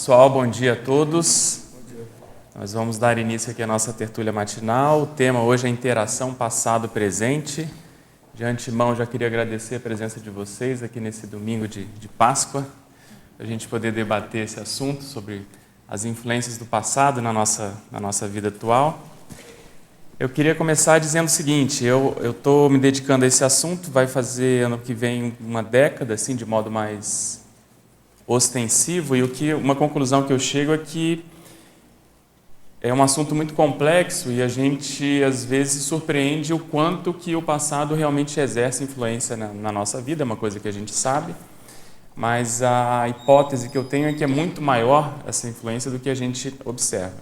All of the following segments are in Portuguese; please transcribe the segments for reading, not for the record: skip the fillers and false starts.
Pessoal, bom dia a todos. Nós vamos dar início aqui à nossa tertúlia matinal. O tema hoje é interação passado-presente. De antemão, já queria agradecer a presença de vocês aqui nesse domingo de Páscoa, para a gente poder debater esse assunto sobre as influências do passado na nossa vida atual. Eu queria começar dizendo o seguinte: eu estou me dedicando a esse assunto, vai fazer ano que vem uma década, assim, de modo mais ostensivo, e uma conclusão que eu chego é que é um assunto muito complexo e a gente às vezes surpreende o quanto que o passado realmente exerce influência na nossa vida, é uma coisa que a gente sabe, mas a hipótese que eu tenho é que é muito maior essa influência do que a gente observa.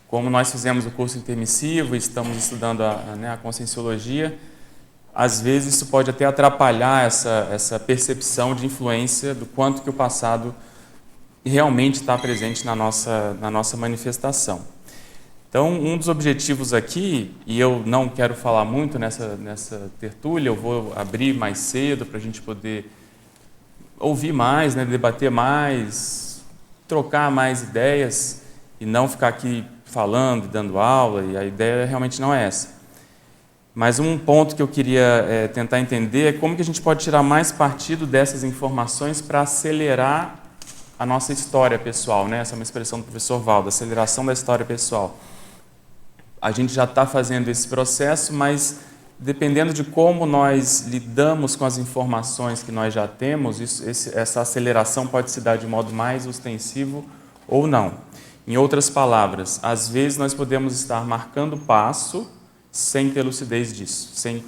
Como nós fizemos o curso intermissivo e estamos estudando a conscienciologia, às vezes isso pode até atrapalhar essa percepção de influência do quanto que o passado realmente está presente na nossa manifestação. Então, um dos objetivos aqui, e eu não quero falar muito nessa tertúlia, eu vou abrir mais cedo para a gente poder ouvir mais, debater mais, trocar mais ideias e não ficar aqui falando, dando aula, e a ideia realmente não é essa. Mas um ponto que eu queria tentar entender é como que a gente pode tirar mais partido dessas informações para acelerar a nossa história pessoal, né? Essa é uma expressão do professor Valdo, aceleração da história pessoal. A gente já está fazendo esse processo, mas dependendo de como nós lidamos com as informações que nós já temos, essa aceleração pode se dar de modo mais ostensivo ou não. Em outras palavras, às vezes nós podemos estar marcando passo sem ter lucidez disso, sem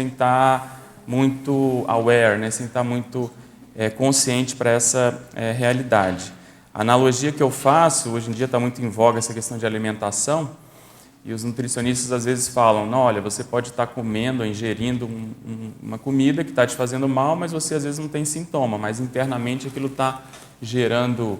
estar muito aware, né? Sem estar muito consciente para essa realidade. A analogia que eu faço, hoje em dia está muito em voga essa questão de alimentação, e os nutricionistas às vezes falam, não, olha, você pode estar comendo, ingerindo uma comida que está te fazendo mal, mas você às vezes não tem sintoma, mas internamente aquilo está gerando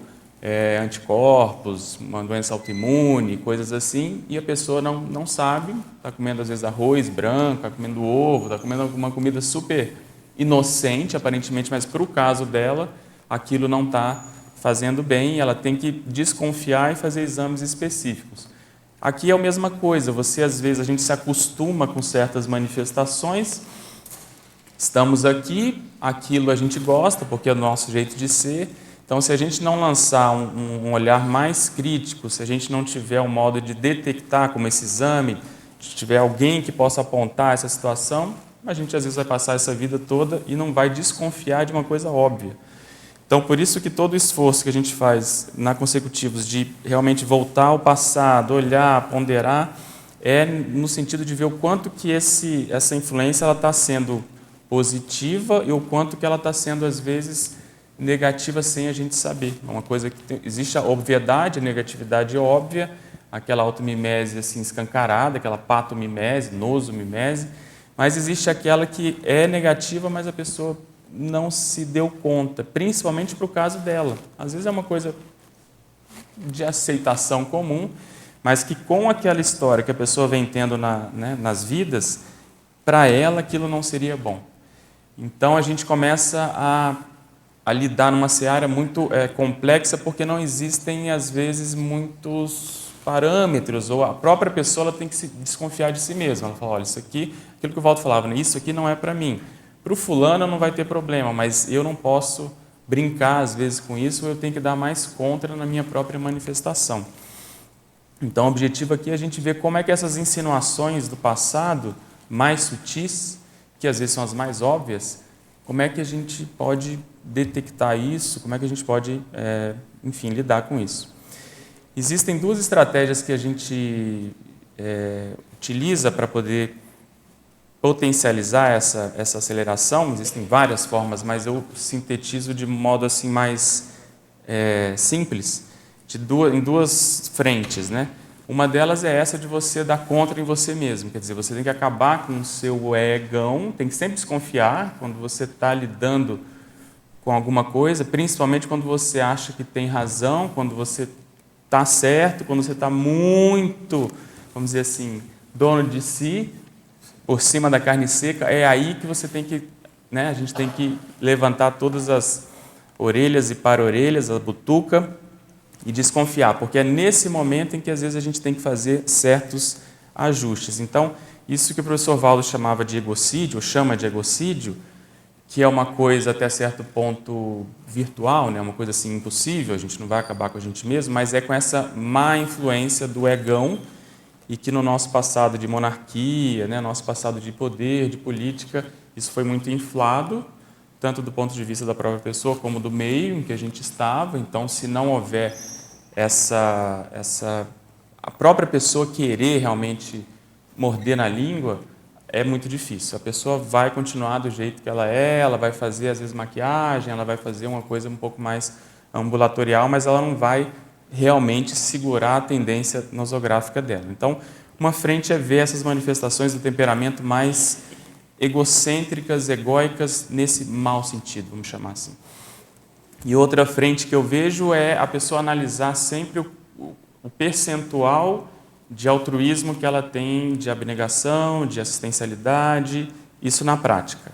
anticorpos, uma doença autoimune, coisas assim, e a pessoa não sabe, está comendo às vezes arroz branco, está comendo ovo, está comendo alguma comida super inocente, aparentemente, mas para o caso dela, aquilo não está fazendo bem, e ela tem que desconfiar e fazer exames específicos. Aqui é a mesma coisa, às vezes a gente se acostuma com certas manifestações, estamos aqui, aquilo a gente gosta, porque é o nosso jeito de ser. Então, se a gente não lançar um olhar mais crítico, se a gente não tiver um modo de detectar como esse exame, se tiver alguém que possa apontar essa situação, a gente às vezes vai passar essa vida toda e não vai desconfiar de uma coisa óbvia. Então, por isso que todo o esforço que a gente faz na consecutivos de realmente voltar ao passado, olhar, ponderar, é no sentido de ver o quanto que essa influência está sendo positiva e o quanto que ela está sendo, às vezes, negativa sem a gente saber. É uma coisa que existe a obviedade, a negatividade óbvia, aquela automimese assim escancarada, aquela patomimese, nosomimese, mas existe aquela que é negativa, mas a pessoa não se deu conta, principalmente para o caso dela. Às vezes é uma coisa de aceitação comum, mas que com aquela história que a pessoa vem tendo nas vidas, para ela aquilo não seria bom. Então a gente começa a lidar numa seara muito complexa, porque não existem, às vezes, muitos parâmetros, ou a própria pessoa ela tem que se desconfiar de si mesma. Ela fala, olha, isso aqui, aquilo que o Waldo falava, né? Isso aqui não é para mim. Para o fulano não vai ter problema, mas eu não posso brincar, às vezes, com isso, eu tenho que dar mais contra na minha própria manifestação. Então, o objetivo aqui é a gente ver como é que essas insinuações do passado, mais sutis, que às vezes são as mais óbvias, como é que a gente pode detectar isso, como é que a gente pode, enfim, lidar com isso. Existem duas estratégias que a gente utiliza para poder potencializar essa aceleração. Existem várias formas, mas eu sintetizo de modo assim mais simples, em duas frentes, né? Uma delas é essa de você dar contra em você mesmo, quer dizer, você tem que acabar com o seu egão, tem que sempre desconfiar quando você está lidando com alguma coisa, principalmente quando você acha que tem razão, quando você está certo, quando você está muito, vamos dizer assim, dono de si, por cima da carne seca, é aí que você tem que, a gente tem que levantar todas orelhas e para orelhas, a butuca, e desconfiar, porque é nesse momento em que às vezes a gente tem que fazer certos ajustes. Então, isso que o professor Valdo chamava de egocídio, ou chama de egocídio, que é uma coisa até certo ponto virtual, né? Uma coisa assim impossível, a gente não vai acabar com a gente mesmo, mas é com essa má influência do egão, e que no nosso passado de monarquia, né? Nosso passado de poder, de política, isso foi muito inflado, tanto do ponto de vista da própria pessoa como do meio em que a gente estava. Então, se não houver a própria pessoa querer realmente morder na língua, é muito difícil. A pessoa vai continuar do jeito que ela vai fazer às vezes maquiagem, ela vai fazer uma coisa um pouco mais ambulatorial, mas ela não vai realmente segurar a tendência nosográfica dela. Então, uma frente é ver essas manifestações do temperamento mais egocêntricas, egóicas, nesse mau sentido, vamos chamar assim. E outra frente que eu vejo é a pessoa analisar sempre o percentual de altruísmo que ela tem, de abnegação, de assistencialidade, isso na prática.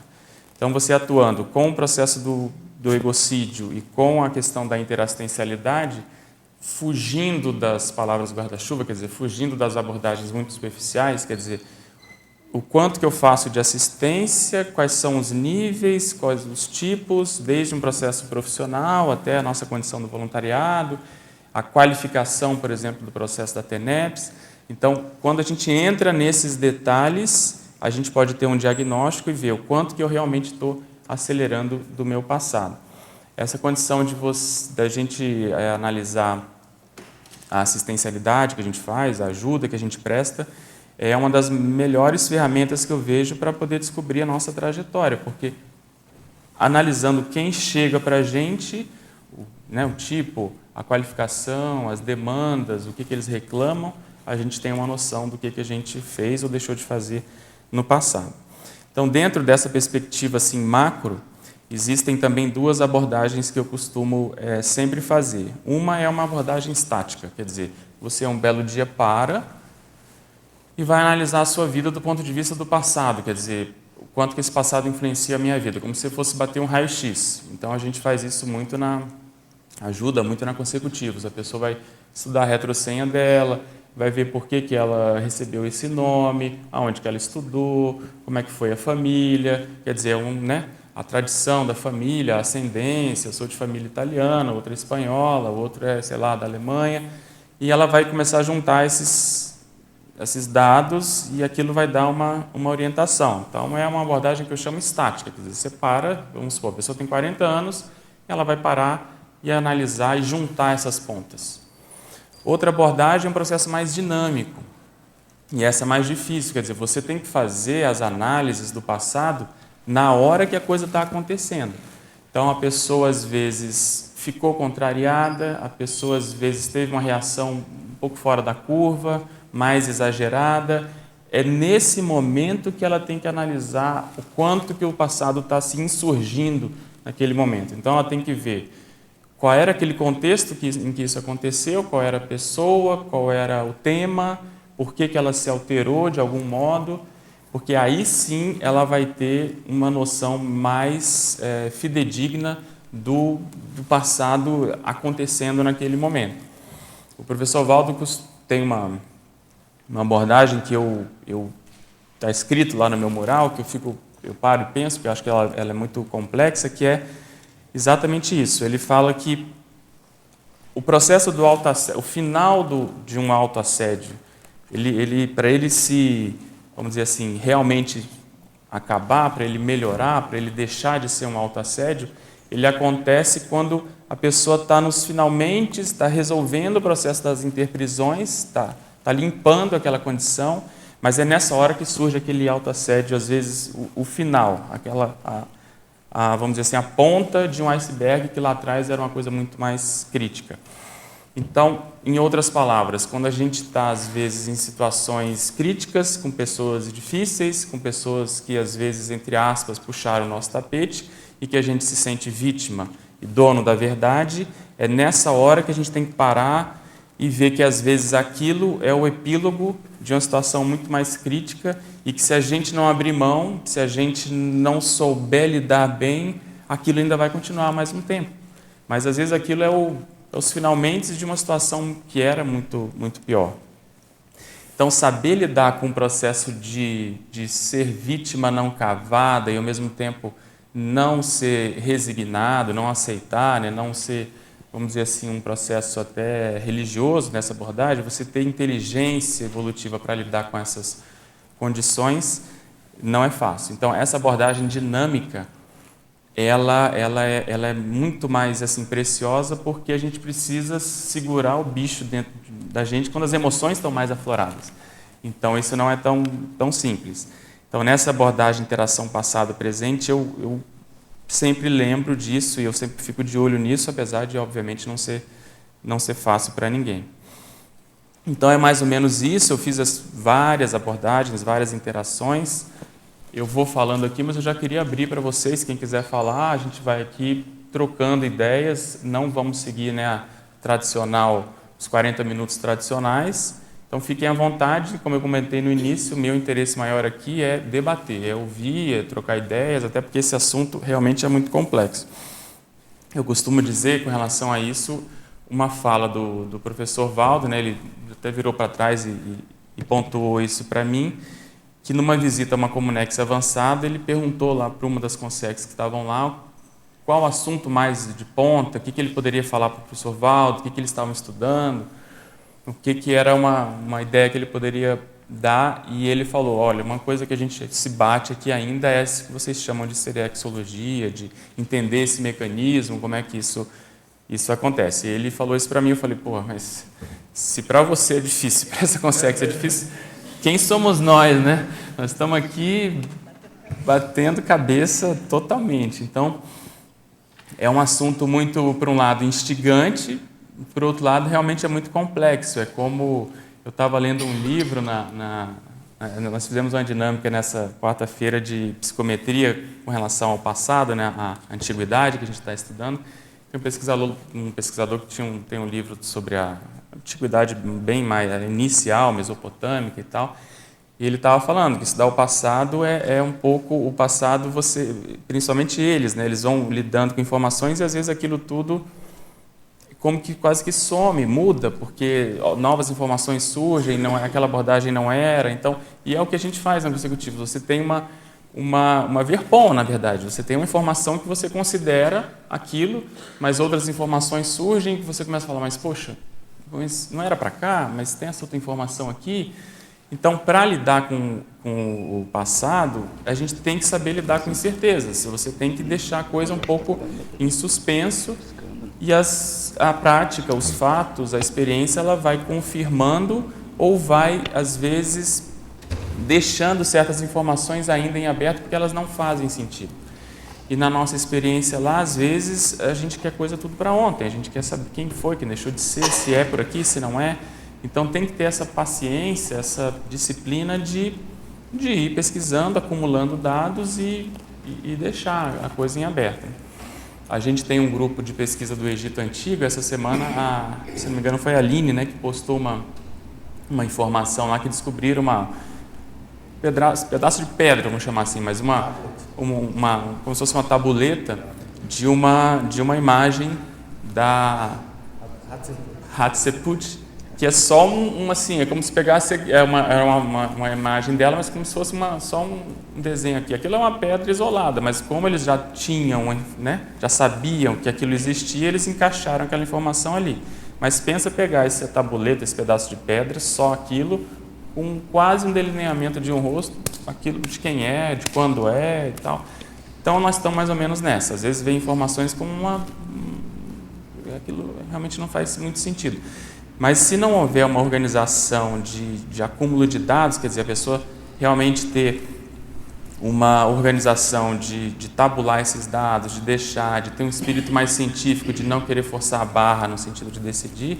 Então, você atuando com o processo do egocídio e com a questão da interassistencialidade, fugindo das palavras guarda-chuva, quer dizer, fugindo das abordagens muito superficiais, quer dizer, o quanto que eu faço de assistência, quais são os níveis, quais os tipos, desde um processo profissional até a nossa condição do voluntariado, a qualificação, por exemplo, do processo da TENEPS. Então, quando a gente entra nesses detalhes, a gente pode ter um diagnóstico e ver o quanto que eu realmente estou acelerando do meu passado. Essa condição da gente analisar a assistencialidade que a gente faz, a ajuda que a gente presta, é uma das melhores ferramentas que eu vejo para poder descobrir a nossa trajetória, porque analisando quem chega para a gente, né, o tipo, a qualificação, as demandas, o que eles reclamam, a gente tem uma noção do que a gente fez ou deixou de fazer no passado. Então, dentro dessa perspectiva assim, macro, existem também duas abordagens que eu costumo sempre fazer. Uma é uma abordagem estática, quer dizer, você um belo dia e vai analisar a sua vida do ponto de vista do passado, quer dizer, o quanto que esse passado influencia a minha vida, como se fosse bater um raio-x. Então, a gente faz isso muito ajuda muito na consecutivos. A pessoa vai estudar a retrosenha dela, vai ver por que ela recebeu esse nome, aonde que ela estudou, como é que foi a família, quer dizer, a tradição da família, a ascendência, eu sou de família italiana, outra é espanhola, outro é, sei lá, da Alemanha, e ela vai começar a juntar esses dados e aquilo vai dar uma orientação. Então, é uma abordagem que eu chamo estática, quer dizer, você para, vamos supor, a pessoa tem 40 anos, ela vai parar e analisar e juntar essas pontas. Outra abordagem é um processo mais dinâmico, e essa é mais difícil, quer dizer, você tem que fazer as análises do passado na hora que a coisa está acontecendo. Então, a pessoa, às vezes, ficou contrariada, a pessoa, às vezes, teve uma reação um pouco fora da curva, mais exagerada. É nesse momento que ela tem que analisar o quanto que o passado está se insurgindo naquele momento. Então, ela tem que ver qual era aquele contexto em que isso aconteceu, qual era a pessoa, qual era o tema, por que ela se alterou de algum modo, porque aí sim ela vai ter uma noção mais fidedigna do passado acontecendo naquele momento. O professor Valdo tem uma abordagem que está escrito lá no meu mural, que eu paro e penso, porque eu acho que ela é muito complexa, que é exatamente isso. Ele fala que o processo do autoassédio, o final de um autoassédio, para ele se, vamos dizer assim, realmente acabar, para ele melhorar, para ele deixar de ser um autoassédio, ele acontece quando a pessoa está nos finalmente, está resolvendo o processo das interprisões, está limpando aquela condição, mas é nessa hora que surge aquele autoassédio, às vezes o final, vamos dizer assim, a ponta de um iceberg que lá atrás era uma coisa muito mais crítica. Então, em outras palavras, quando a gente está, às vezes, em situações críticas, com pessoas difíceis, com pessoas que, às vezes, entre aspas, puxaram o nosso tapete e que a gente se sente vítima e dono da verdade, é nessa hora que a gente tem que parar e ver que, às vezes, aquilo é o epílogo de uma situação muito mais crítica e que, se a gente não abrir mão, se a gente não souber lidar bem, aquilo ainda vai continuar mais um tempo. mas às vezes aquilo é os finalmente de uma situação que era muito, muito pior. Então, saber lidar com o processo de ser vítima não cavada e, ao mesmo tempo, não ser resignado, não aceitar, né? Não ser, vamos dizer assim, um processo até religioso nessa abordagem, você ter inteligência evolutiva para lidar com essas condições, não é fácil. Então, essa abordagem dinâmica, ela é muito mais assim, preciosa, porque a gente precisa segurar o bicho dentro da gente quando as emoções estão mais afloradas. Então, isso não é tão simples. Então, nessa abordagem interação passado-presente, eu sempre lembro disso e eu sempre fico de olho nisso, apesar de, obviamente, não ser fácil para ninguém. Então, é mais ou menos isso. Eu fiz várias abordagens, várias interações. Eu vou falando aqui, mas eu já queria abrir para vocês, quem quiser falar, a gente vai aqui trocando ideias, não vamos seguir, né, a tradicional, os 40 minutos tradicionais, então fiquem à vontade, como eu comentei no início, o meu interesse maior aqui é debater, é ouvir, é trocar ideias, até porque esse assunto realmente é muito complexo. Eu costumo dizer, com relação a isso, uma fala do professor Valdo, né, ele até virou para trás e pontuou isso para mim, que numa visita a uma Comunex avançada, ele perguntou lá para uma das consex que estavam lá qual assunto mais de ponta, o que ele poderia falar para o professor Valdo, o que eles estavam estudando, o que era uma ideia que ele poderia dar, e ele falou, olha, uma coisa que a gente se bate aqui ainda é essa que vocês chamam de serexologia, de entender esse mecanismo, como é que isso acontece. E ele falou isso para mim, eu falei, pô, mas se para você é difícil, para essa consex é difícil, quem somos nós, né? Nós estamos aqui batendo cabeça totalmente. Então, é um assunto muito, por um lado, instigante, por outro lado, realmente é muito complexo. É como eu estava lendo um livro, nós fizemos uma dinâmica nessa quarta-feira de psicometria com relação ao passado, né, à antiguidade que a gente está estudando. Tem um pesquisador que tem um livro sobre a antiguidade bem mais inicial, mesopotâmica e tal, e ele estava falando que estudar o passado é um pouco o passado, principalmente eles, né, eles vão lidando com informações e às vezes aquilo tudo como que quase que some, muda, porque novas informações surgem, aquela abordagem não era, então, e é o que a gente faz no executivo, você tem uma verpom, na verdade. Você tem uma informação que você considera aquilo, mas outras informações surgem que você começa a falar, mas poxa, não era para cá, mas tem essa outra informação aqui. Então, para lidar com o passado, a gente tem que saber lidar com incertezas. Você tem que deixar a coisa um pouco em suspenso e a prática, os fatos, a experiência, ela vai confirmando ou vai, às vezes, deixando certas informações ainda em aberto porque elas não fazem sentido. E na nossa experiência lá, às vezes, a gente quer coisa tudo para ontem, a gente quer saber quem foi, que deixou de ser, se é por aqui, se não é. Então tem que ter essa paciência, essa disciplina de ir pesquisando, acumulando dados e deixar a coisa em aberto. A gente tem um grupo de pesquisa do Egito Antigo, essa semana, se não me engano, foi a Aline, né, que postou uma informação lá que descobriram pedaço de pedra, vamos chamar assim, mas como se fosse uma tabuleta de uma imagem da Hatshepsut, que é só assim, é como se pegasse uma imagem dela, mas como se fosse só um desenho aqui. Aquilo é uma pedra isolada, mas como eles já tinham, né, já sabiam que aquilo existia, eles encaixaram aquela informação ali. Mas pensa pegar essa tabuleta, esse pedaço de pedra, só aquilo, com quase um delineamento de um rosto, aquilo de quem é, de quando é e tal. Então, nós estamos mais ou menos nessa. Às vezes, vem informações como aquilo realmente não faz muito sentido. Mas, se não houver uma organização de acúmulo de dados, quer dizer, a pessoa realmente ter uma organização de tabular esses dados, de ter um espírito mais científico, de não querer forçar a barra no sentido de decidir,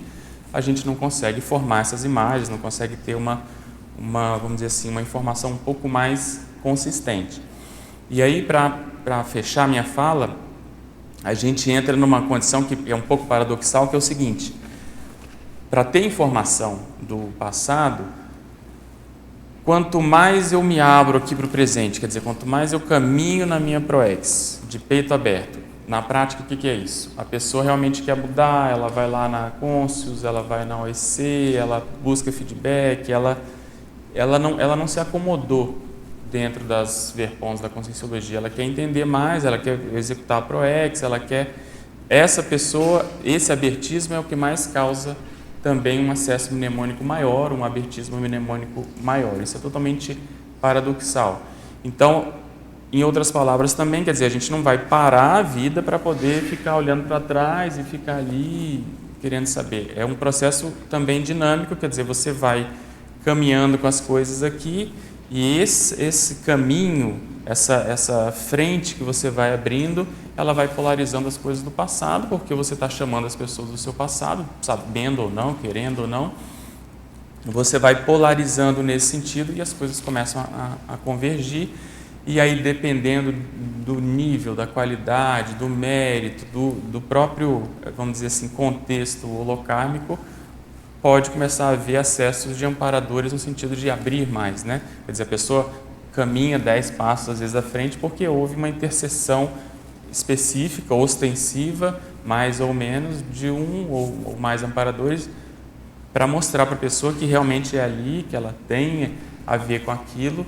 a gente não consegue formar essas imagens, não consegue ter vamos dizer assim, uma informação um pouco mais consistente. E aí, para fechar minha fala, a gente entra numa condição que é um pouco paradoxal, que é o seguinte: para ter informação do passado, quanto mais eu me abro aqui para o presente, quer dizer, quanto mais eu caminho na minha ProEx, de peito aberto, Na prática, o que é isso? A pessoa realmente quer mudar, ela vai lá na Conscius, ela vai na OEC, ela busca feedback, ela não se acomodou dentro das verpons da Conscienciologia, ela quer entender mais, ela quer executar a ProEx, ela quer... Essa pessoa, esse abertismo é o que mais causa também um acesso mnemônico maior, um abertismo mnemônico maior. Isso é totalmente paradoxal. Então, em outras palavras também, quer dizer, a gente não vai parar a vida para poder ficar olhando para trás e ficar ali querendo saber. É um processo também dinâmico, quer dizer, você vai caminhando com as coisas aqui e esse caminho, essa frente que você vai abrindo, ela vai polarizando as coisas do passado, porque você está chamando as pessoas do seu passado, sabendo ou não, querendo ou não. Você vai polarizando nesse sentido e as coisas começam a convergir. E aí, dependendo do nível, da qualidade, do mérito, do próprio, vamos dizer assim, contexto holocármico, pode começar a haver acessos de amparadores no sentido de abrir mais, né? Quer dizer, a pessoa caminha 10 passos, às vezes, à frente, porque houve uma intercessão específica, ostensiva, mais ou menos, de um ou mais amparadores, para mostrar para a pessoa que realmente é ali, que ela tem a ver com aquilo.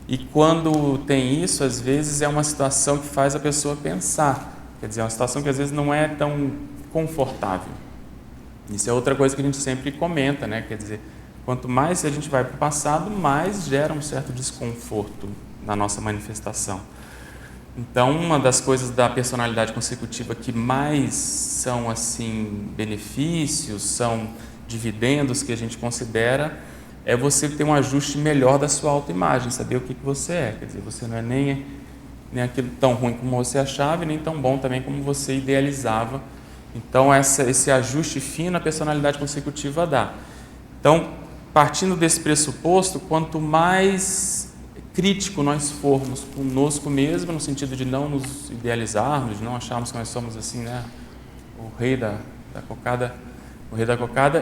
E quando tem isso, às vezes é uma situação que faz a pessoa pensar. Quer dizer, é uma situação que às vezes não é tão confortável. Isso é outra coisa que a gente sempre comenta, né? Quer dizer, quanto mais a gente vai para o passado, mais gera um certo desconforto na nossa manifestação. Então, uma das coisas da personalidade consecutiva que mais são assim benefícios, são dividendos que a gente considera, é você ter um ajuste melhor da sua autoimagem, saber o que você é. Quer dizer, você não é nem aquilo tão ruim como você achava e nem tão bom também como você idealizava. Então, esse ajuste fino a personalidade consecutiva dá. Então, partindo desse pressuposto, quanto mais crítico nós formos conosco mesmo, no sentido de não nos idealizarmos, de não acharmos que nós somos assim, né, o rei da cocada,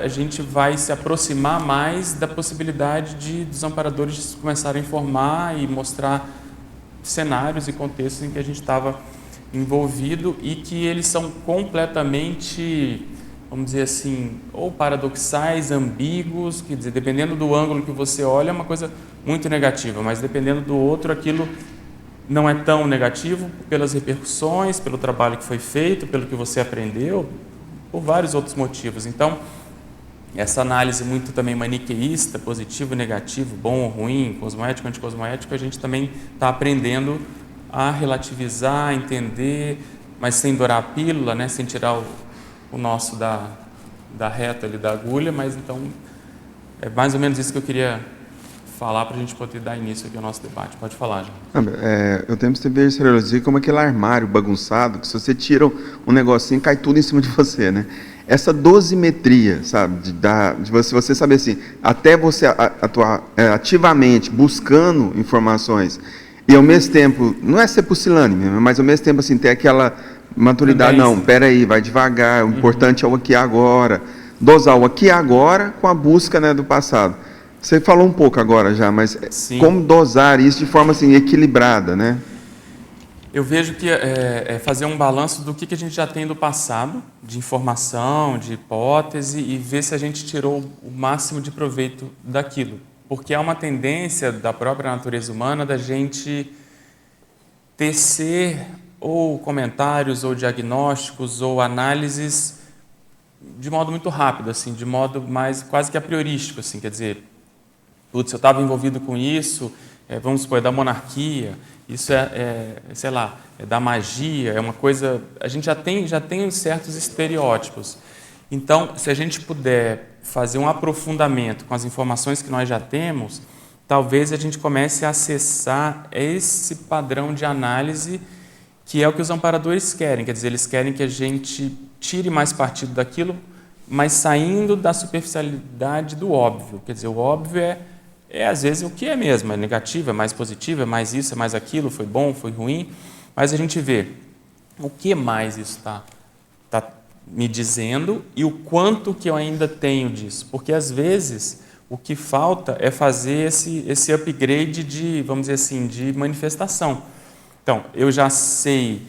a gente vai se aproximar mais da possibilidade dos amparadores começarem a informar e mostrar cenários e contextos em que a gente estava envolvido e que eles são completamente, vamos dizer assim, ou paradoxais, ambíguos, quer dizer, dependendo do ângulo que você olha, é uma coisa muito negativa, mas dependendo do outro, aquilo não é tão negativo pelas repercussões, pelo trabalho que foi feito, pelo que você aprendeu, por vários outros motivos. Então, essa análise muito também maniqueísta, positivo, negativo, bom ou ruim, cosmoético, anticosmoético, a gente também está aprendendo a relativizar, a entender, mas sem dourar a pílula, né? Sem tirar o nosso da reta ali, da agulha, mas então é mais ou menos isso que eu queria falar para a gente poder dar início aqui ao nosso debate. Pode falar, João. Eu tenho que ver seriologia como aquele armário bagunçado, que se você tira um negocinho, cai tudo em cima de você, né? Essa dosimetria, sabe, de você saber assim, até você atuar ativamente, buscando informações, e ao mesmo tempo, não é ser pusilânime, mas ao mesmo tempo assim, ter aquela maturidade, não, peraí, vai devagar, o importante é o aqui e agora, dosar o aqui e agora com a busca, né, do passado. Você falou um pouco agora já, mas sim, como dosar isso de forma assim, equilibrada, né? Eu vejo que é fazer um balanço do que a gente já tem do passado, de informação, de hipótese, e ver se a gente tirou o máximo de proveito daquilo. Porque há uma tendência da própria natureza humana da gente tecer ou comentários, ou diagnósticos, ou análises de modo muito rápido, assim, de modo mais quase que a priorístico, assim, quer dizer, putz, eu estava envolvido com isso, vamos supor, é da monarquia, isso sei lá, é da magia, é uma coisa... A gente já tem certos estereótipos. Então, se a gente puder fazer um aprofundamento com as informações que nós já temos, talvez a gente comece a acessar esse padrão de análise que é o que os amparadores querem. Quer dizer, eles querem que a gente tire mais partido daquilo, mas saindo da superficialidade do óbvio. Quer dizer, o óbvio é às vezes o que é mesmo, é negativo, é mais positivo, é mais isso, é mais aquilo, foi bom, foi ruim, mas a gente vê o que mais isso está me dizendo e o quanto que eu ainda tenho disso, porque às vezes o que falta é fazer esse upgrade de, vamos dizer assim, de manifestação. Então, eu já sei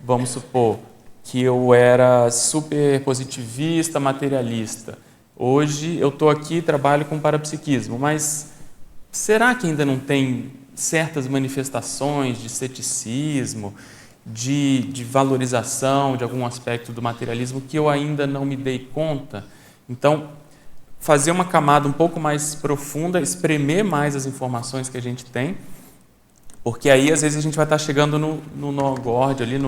vamos supor que eu era super positivista, materialista. Hoje eu estou aqui e trabalho com parapsiquismo, mas será que ainda não tem certas manifestações de ceticismo, de valorização de algum aspecto do materialismo que eu ainda não me dei conta? Então, fazer uma camada um pouco mais profunda, espremer mais as informações que a gente tem, porque aí às vezes a gente vai estar chegando no nó gordo ali,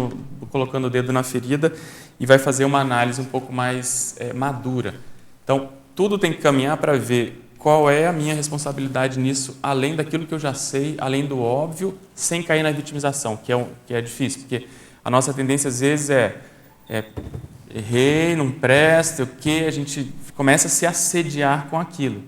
colocando o dedo na ferida e vai fazer uma análise um pouco mais madura. Então, tudo tem que caminhar para ver qual é a minha responsabilidade nisso, além daquilo que eu já sei, além do óbvio, sem cair na vitimização, que é difícil, porque a nossa tendência às vezes errei, não presta, o quê? A gente começa a se assediar com aquilo.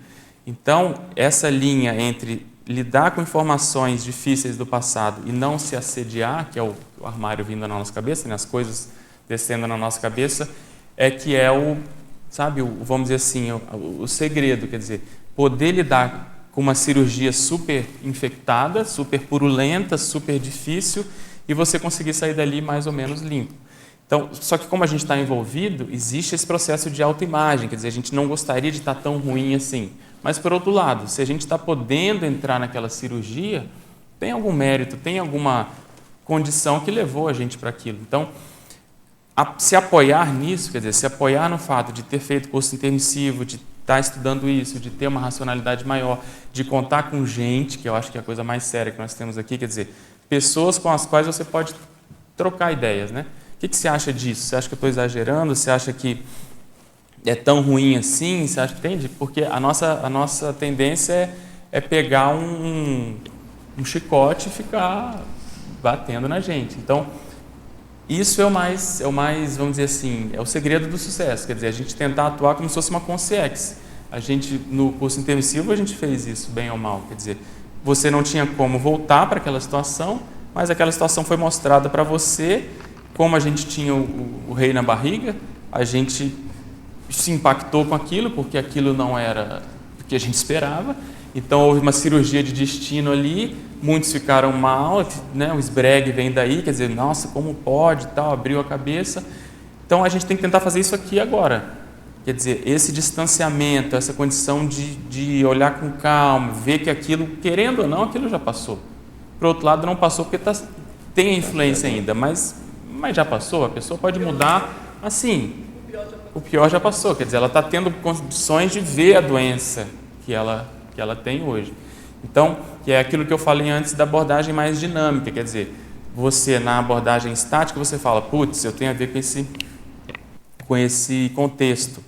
Então, essa linha entre lidar com informações difíceis do passado e não se assediar, que é o armário vindo na nossa cabeça, né? As coisas descendo na nossa cabeça, vamos dizer assim, o segredo, quer dizer, poder lidar com uma cirurgia super infectada, super purulenta, super difícil, e você conseguir sair dali mais ou menos limpo. Então, só que como a gente está envolvido, existe esse processo de autoimagem, quer dizer, a gente não gostaria de estar tão ruim assim. Mas, por outro lado, se a gente está podendo entrar naquela cirurgia, tem algum mérito, tem alguma condição que levou a gente para aquilo. Então, se apoiar nisso, quer dizer, se apoiar no fato de ter feito curso intermissivo, de estar estudando isso, de ter uma racionalidade maior, de contar com gente, que eu acho que é a coisa mais séria que nós temos aqui, quer dizer, pessoas com as quais você pode trocar ideias, né? O que você acha disso? Você acha que eu estou exagerando? Você acha que é tão ruim assim? Você acha, entende? Porque a nossa tendência é pegar um chicote e ficar batendo na gente. Então, isso é o mais, vamos dizer assim, é o segredo do sucesso. Quer dizer, a gente tentar atuar como se fosse uma consciência. A gente, no curso intermissivo, a gente fez isso, bem ou mal. Quer dizer, você não tinha como voltar para aquela situação, mas aquela situação foi mostrada para você. Como a gente tinha o rei na barriga, a gente se impactou com aquilo, porque aquilo não era o que a gente esperava. Então, houve uma cirurgia de destino ali, muitos ficaram mal, né? O esbregue vem daí, quer dizer, nossa, como pode, tal, abriu a cabeça. Então, a gente tem que tentar fazer isso aqui agora. Quer dizer, esse distanciamento, essa condição de olhar com calma, ver que aquilo, querendo ou não, aquilo já passou. Por outro lado, não passou porque tem a influência ainda, mas já passou, a pessoa pode mudar assim. O pior já passou, quer dizer, ela está tendo condições de ver a doença que ela tem hoje. Então, que é aquilo que eu falei antes da abordagem mais dinâmica, quer dizer, você na abordagem estática, você fala, putz, eu tenho a ver com esse contexto.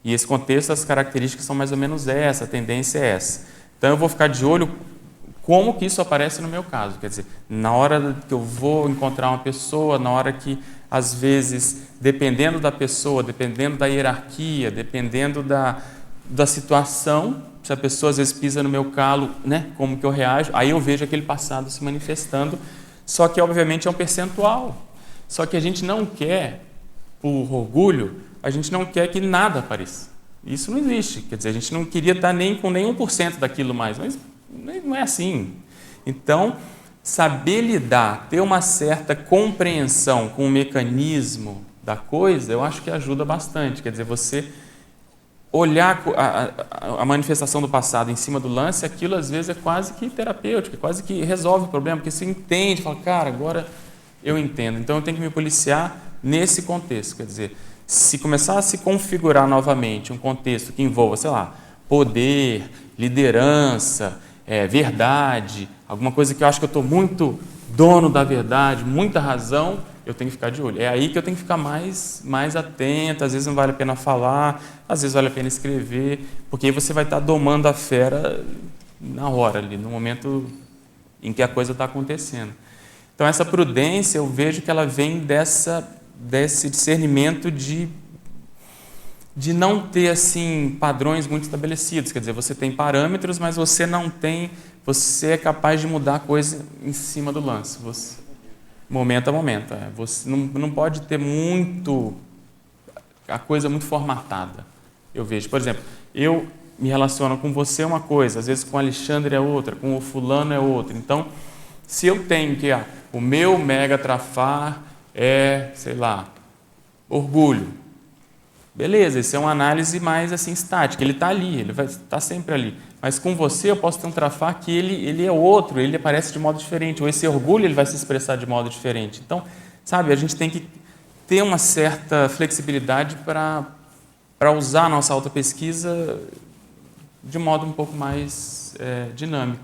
E esse contexto, as características são mais ou menos essa, a tendência é essa. Então, eu vou ficar de olho como que isso aparece no meu caso, quer dizer, na hora que eu vou encontrar uma pessoa, na hora que, às vezes, dependendo da pessoa, dependendo da hierarquia, dependendo da situação, se a pessoa às vezes pisa no meu calo, né, como que eu reajo, aí eu vejo aquele passado se manifestando, só que obviamente é um percentual. Só que a gente não quer, por orgulho, a gente não quer que nada apareça. Isso não existe, quer dizer, a gente não queria estar nem com nem 1% daquilo mais, mas não é assim. Então, saber lidar, ter uma certa compreensão com o mecanismo da coisa, eu acho que ajuda bastante. Quer dizer, você olhar a manifestação do passado em cima do lance, aquilo às vezes é quase que terapêutico, quase que resolve o problema, porque você entende, fala, cara, agora eu entendo. Então eu tenho que me policiar nesse contexto. Quer dizer, se começar a se configurar novamente um contexto que envolva, sei lá, poder, liderança, verdade, alguma coisa que eu acho que eu estou muito dono da verdade, muita razão, eu tenho que ficar de olho. É aí que eu tenho que ficar mais atento, às vezes não vale a pena falar, às vezes vale a pena escrever, porque aí você vai estar domando a fera na hora ali, no momento em que a coisa está acontecendo. Então essa prudência, eu vejo que ela vem desse discernimento de não ter assim padrões muito estabelecidos, quer dizer, você tem parâmetros, mas você é capaz de mudar a coisa em cima do lance, momento a momento. Você não pode ter a coisa muito formatada. Eu vejo, por exemplo, eu me relaciono com você uma coisa, às vezes com o Alexandre é outra, com o fulano é outra. Então, se eu tenho que o meu mega trafar é, sei lá, orgulho. Beleza, isso é uma análise mais assim estática, ele está ali, ele vai estar sempre ali. Mas com você eu posso ter um trafar que ele é outro, ele aparece de modo diferente, ou esse orgulho ele vai se expressar de modo diferente. Então, sabe, a gente tem que ter uma certa flexibilidade para usar a nossa autopesquisa de modo um pouco mais dinâmico.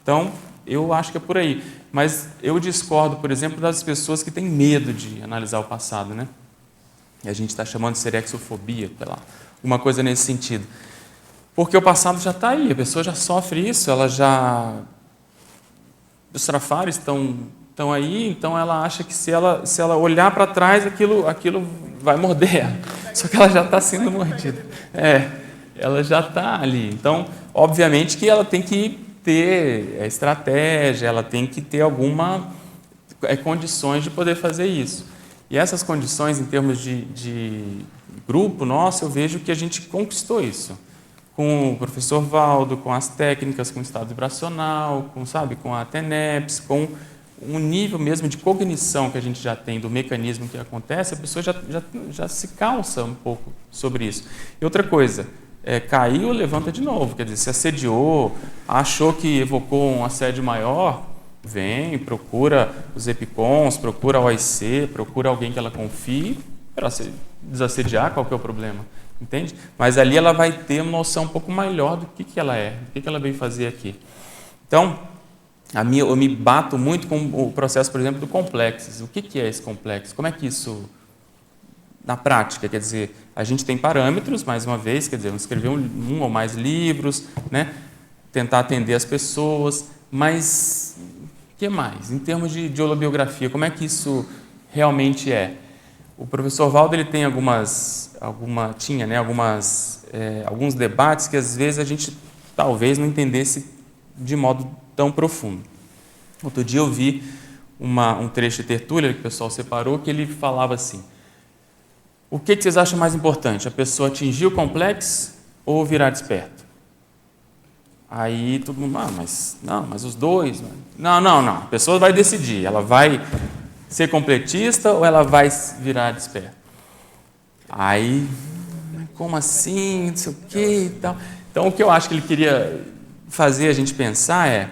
Então, eu acho que é por aí. Mas eu discordo, por exemplo, das pessoas que têm medo de analisar o passado, né? E a gente está chamando de serexofobia, sei lá, uma coisa nesse sentido. Porque o passado já está aí, a pessoa já sofre isso, os trafares estão aí, então ela acha que se ela olhar para trás, aquilo vai morder ela. Só que ela já está sendo mordida. Ela já está ali. Então, obviamente que ela tem que ter estratégia, ela tem que ter alguma condições de poder fazer isso. E essas condições, em termos de grupo nosso, eu vejo que a gente conquistou isso. Com o professor Valdo, com as técnicas, com o estado vibracional, com a TENEPS, com um nível mesmo de cognição que a gente já tem do mecanismo que acontece, a pessoa já se calça um pouco sobre isso. E outra coisa, caiu, levanta de novo. Quer dizer, se assediou, achou que evocou um assédio maior, vem, procura os EPICONs, procura a OIC, procura alguém que ela confie para se desassediar, qual que é o problema, entende? Mas ali ela vai ter uma noção um pouco melhor do que ela é, do que ela veio fazer aqui. Então, eu me bato muito com o processo, por exemplo, do complexo. O que é esse complexo? Como é que isso, na prática, quer dizer, a gente tem parâmetros, mais uma vez, quer dizer, vamos escrever um ou mais livros, né? Tentar atender as pessoas, mas o que mais? Em termos de holobiografia, como é que isso realmente é? O professor Valdo ele tem alguns debates que às vezes a gente talvez não entendesse de modo tão profundo. Outro dia eu vi um trecho de tertúlia que o pessoal separou, que ele falava assim: o que vocês acham mais importante? A pessoa atingir o complexo ou virar desperto? Aí todo mundo, mas os dois. Não. A pessoa vai decidir, ela vai ser completista ou ela vai virar desperto? Aí, como assim? Não sei o quê e tal. Então, o que eu acho que ele queria fazer a gente pensar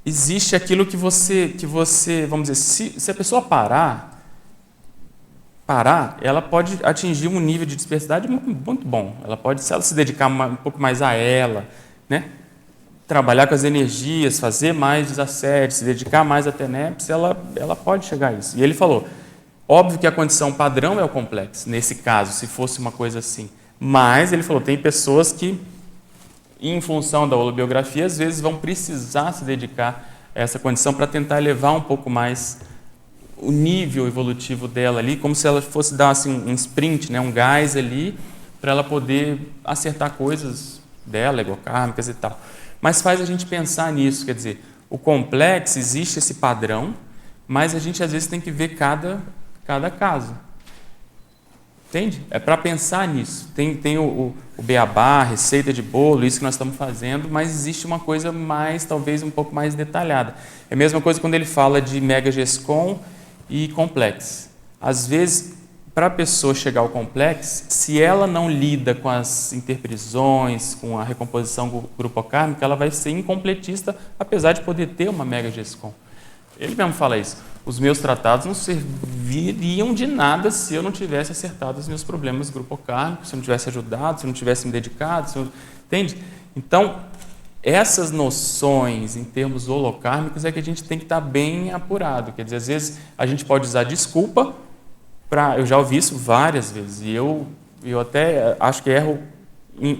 existe aquilo que você vamos dizer, se a pessoa parar, ela pode atingir um nível de dispersidade muito, muito bom. Ela pode, se ela se dedicar um pouco mais a ela, né? Trabalhar com as energias, fazer mais desassédio, se dedicar mais à TENEPS, ela pode chegar a isso. E ele falou, óbvio que a condição padrão é o complexo, nesse caso, se fosse uma coisa assim. Mas, ele falou, tem pessoas que, em função da holobiografia, às vezes vão precisar se dedicar a essa condição para tentar elevar um pouco mais o nível evolutivo dela ali, como se ela fosse dar assim, um sprint, né, um gás ali, para ela poder acertar coisas dela, egocármicas e tal. Mas faz a gente pensar nisso, quer dizer, o complexo, existe esse padrão, mas a gente às vezes tem que ver cada caso. Entende? É para pensar nisso. Tem o beabá, receita de bolo, isso que nós estamos fazendo, mas existe uma coisa mais, talvez um pouco mais detalhada. É a mesma coisa quando ele fala de mega GESCOM e complexo. Às vezes, para a pessoa chegar ao complexo, se ela não lida com as interprisões, com a recomposição grupocármica, ela vai ser incompletista, apesar de poder ter uma mega GESCOM. Ele mesmo fala isso. Os meus tratados não serviriam de nada se eu não tivesse acertado os meus problemas grupocármicos, se eu não tivesse ajudado, se eu não tivesse me dedicado, entende? Então, essas noções em termos holocármicos é que a gente tem que estar bem apurado. Quer dizer, às vezes a gente pode usar desculpa eu já ouvi isso várias vezes e eu até acho que erro,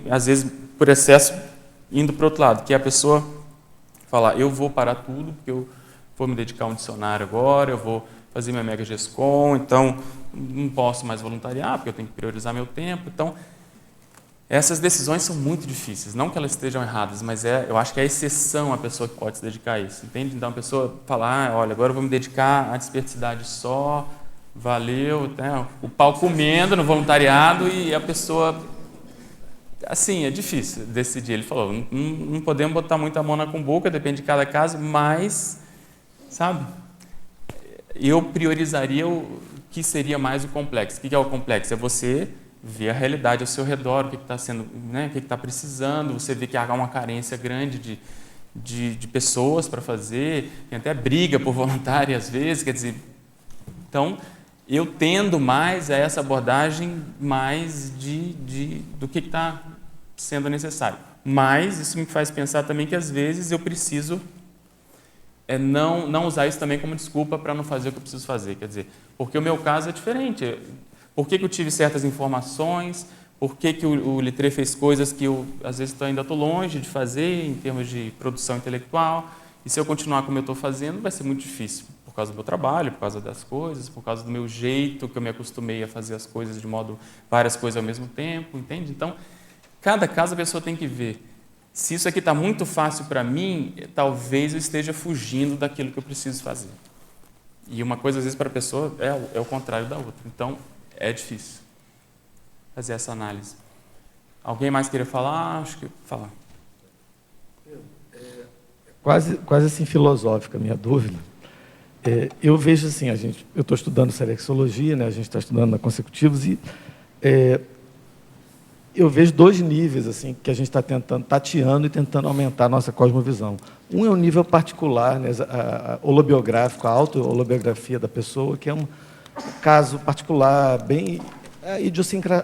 às vezes, por excesso, indo para o outro lado, que é a pessoa falar, eu vou parar tudo, porque eu vou me dedicar a um dicionário agora, eu vou fazer minha mega GESCOM, então não posso mais voluntariar, porque eu tenho que priorizar meu tempo. Então, essas decisões são muito difíceis, não que elas estejam erradas, mas eu acho que é a exceção a pessoa que pode se dedicar a isso, entende? Então, a pessoa fala, olha, agora eu vou me dedicar à dispersidade só, valeu, né? O pau comendo no voluntariado, e a pessoa, assim, é difícil decidir. Ele falou, não podemos botar muita mão na cumbuca, depende de cada caso, mas, sabe, eu priorizaria o que seria mais o complexo. O que é o complexo? É você ver a realidade ao seu redor, o que está sendo, né, o que está precisando, você vê que há uma carência grande de pessoas para fazer, tem até briga por voluntário às vezes, quer dizer, então eu tendo mais a essa abordagem mais do que está sendo necessário. Mas isso me faz pensar também que às vezes eu preciso não usar isso também como desculpa para não fazer o que eu preciso fazer, quer dizer, porque o meu caso é diferente. Por que eu tive certas informações? Por que o Littré fez coisas que eu, às vezes, ainda estou longe de fazer em termos de produção intelectual? E se eu continuar como eu estou fazendo, vai ser muito difícil, por causa do meu trabalho, por causa das coisas, por causa do meu jeito, que eu me acostumei a fazer as coisas de modo, várias coisas ao mesmo tempo, entende? Então, cada caso a pessoa tem que ver. Se isso aqui está muito fácil para mim, talvez eu esteja fugindo daquilo que eu preciso fazer. E uma coisa, às vezes, para a pessoa é o contrário da outra. Então, é difícil fazer essa análise. Alguém mais queria falar? Acho que falar. Quase assim filosófica a minha dúvida. Eu vejo assim, eu estou estudando selexologia, né? A gente está estudando na Consecutivos e eu vejo dois níveis assim que a gente está tentando, tateando e tentando aumentar a nossa cosmovisão. Um é o nível particular, né? Holobiográfico, a auto-holobiografia da pessoa, que é um caso particular, bem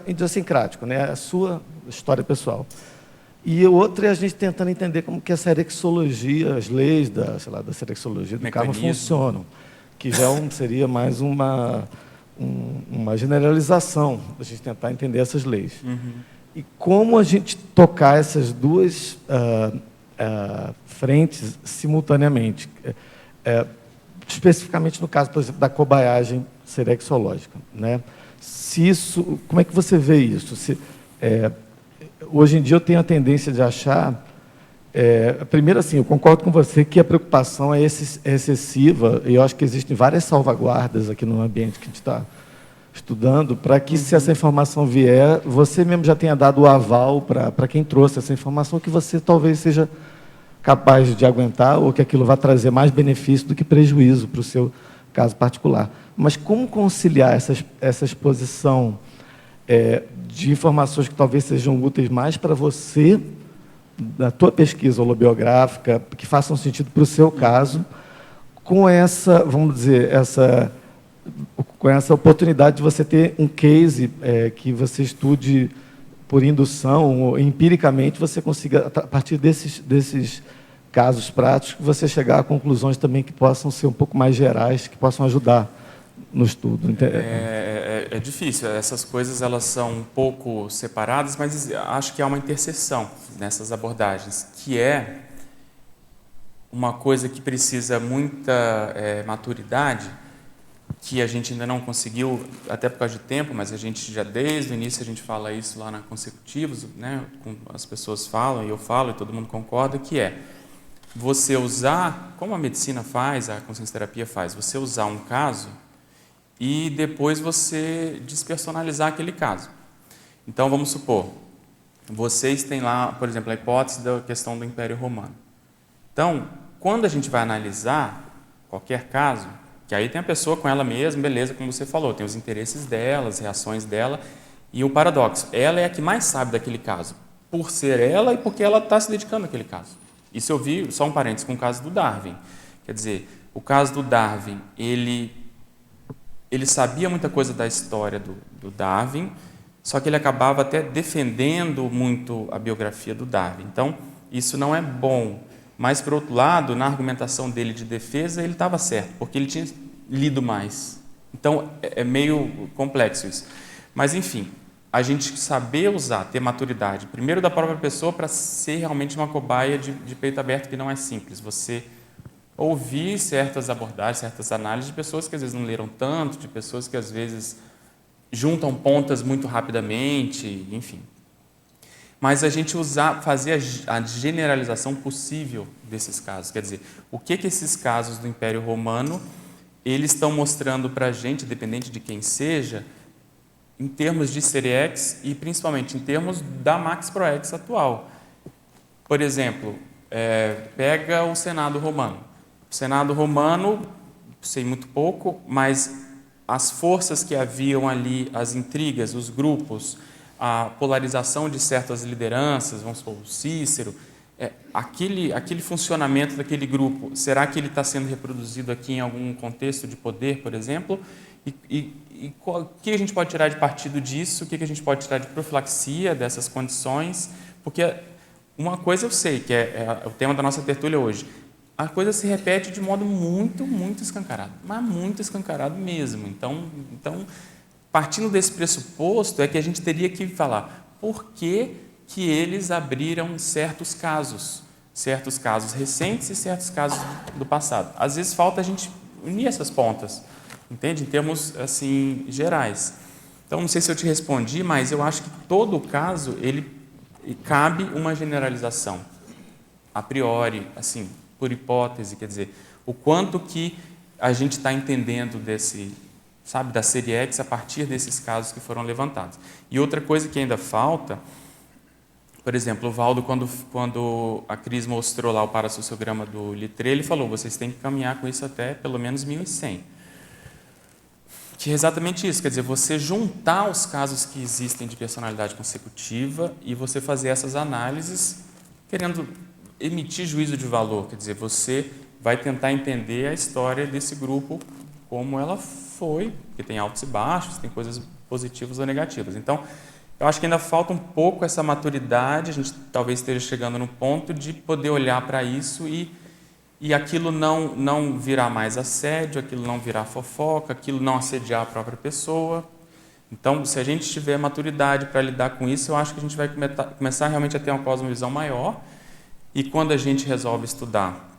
idiosincrático, né? A sua história pessoal. E o outro é a gente tentando entender como que a serexologia, as leis da serexologia do karma funcionam, que já seria mais uma generalização, a gente tentar entender essas leis. Uhum. E como a gente tocar essas duas frentes simultaneamente. Especificamente no caso, por exemplo, da cobaiagem serexológica, né? Como é que você vê isso? Hoje em dia eu tenho a tendência de achar, primeiro assim, eu concordo com você que a preocupação é excessiva, e eu acho que existem várias salvaguardas aqui no ambiente que a gente está estudando, para que, se essa informação vier, você mesmo já tenha dado o aval para quem trouxe essa informação, que você talvez seja capaz de aguentar, ou que aquilo vai trazer mais benefício do que prejuízo para o seu caso particular. Mas como conciliar essa exposição de informações que talvez sejam úteis mais para você, da tua pesquisa holobiográfica, que façam sentido para o seu caso, com essa, vamos dizer, com essa oportunidade de você ter um case que você estude por indução, ou empiricamente você consiga, a partir desses casos práticos, você chegar a conclusões também que possam ser um pouco mais gerais, que possam ajudar no estudo. É difícil, essas coisas elas são um pouco separadas, mas acho que há uma interseção nessas abordagens, que é uma coisa que precisa muita maturidade, que a gente ainda não conseguiu, até por causa de tempo, mas a gente já desde o início a gente fala isso lá na Consecutivos, né? As pessoas falam, e eu falo, e todo mundo concorda, que é você usar, como a medicina faz, a consciência terapia faz, você usar um caso e depois você despersonalizar aquele caso. Então, vamos supor, vocês têm lá, por exemplo, a hipótese da questão do Império Romano. Então, quando a gente vai analisar qualquer caso, que aí tem a pessoa com ela mesma, beleza, como você falou, tem os interesses dela, as reações dela, e o paradoxo, ela é a que mais sabe daquele caso, por ser ela e porque ela está se dedicando àquele caso. Isso eu vi, só um parênteses, com o caso do Darwin. Quer dizer, o caso do Darwin, ele sabia muita coisa da história do Darwin, só que ele acabava até defendendo muito a biografia do Darwin. Então, isso não é bom. Mas, por outro lado, na argumentação dele de defesa, ele estava certo, porque ele tinha lido mais. Então, é meio complexo isso. Mas, enfim, a gente saber usar, ter maturidade, primeiro da própria pessoa, para ser realmente uma cobaia de peito aberto, que não é simples. Você ouvir certas abordagens, certas análises de pessoas que às vezes não leram tanto, de pessoas que às vezes juntam pontas muito rapidamente, enfim. Mas a gente fazer a generalização possível desses casos. Quer dizer, o que esses casos do Império Romano eles estão mostrando para a gente, dependente de quem seja, em termos de Serex e principalmente em termos da Max Proex atual. Por exemplo, pega o Senado Romano. O Senado Romano sei muito pouco, mas as forças que haviam ali, as intrigas, os grupos, a polarização de certas lideranças, vamos supor, o Cícero, aquele funcionamento daquele grupo, será que ele está sendo reproduzido aqui em algum contexto de poder, por exemplo? O que a gente pode tirar de partido disso? O que a gente pode tirar de profilaxia dessas condições? Porque uma coisa eu sei, que é o tema da nossa tertúlia hoje, a coisa se repete de modo muito, muito escancarado, mas muito escancarado mesmo. Então, partindo desse pressuposto, é que a gente teria que falar por que eles abriram certos casos recentes e certos casos do passado. Às vezes falta a gente unir essas pontas, entende? Em termos assim gerais. Então, não sei se eu te respondi, mas eu acho que todo o caso ele cabe uma generalização a priori, assim, por hipótese, quer dizer, o quanto que a gente está entendendo da série X a partir desses casos que foram levantados. E outra coisa que ainda falta, por exemplo, o Valdo, quando a Cris mostrou lá o parassociograma do Littré, ele falou, vocês têm que caminhar com isso até pelo menos 1100. Que é exatamente isso, quer dizer, você juntar os casos que existem de personalidade consecutiva e você fazer essas análises querendo emitir juízo de valor, quer dizer, você vai tentar entender a história desse grupo como ela foi, porque tem altos e baixos, tem coisas positivas ou negativas. Então, eu acho que ainda falta um pouco essa maturidade, a gente talvez esteja chegando no ponto de poder olhar para isso e aquilo não virar mais assédio, aquilo não virar fofoca, aquilo não assediar a própria pessoa. Então, se a gente tiver maturidade para lidar com isso, eu acho que a gente vai começar realmente a ter uma cosmovisão maior. E quando a gente resolve estudar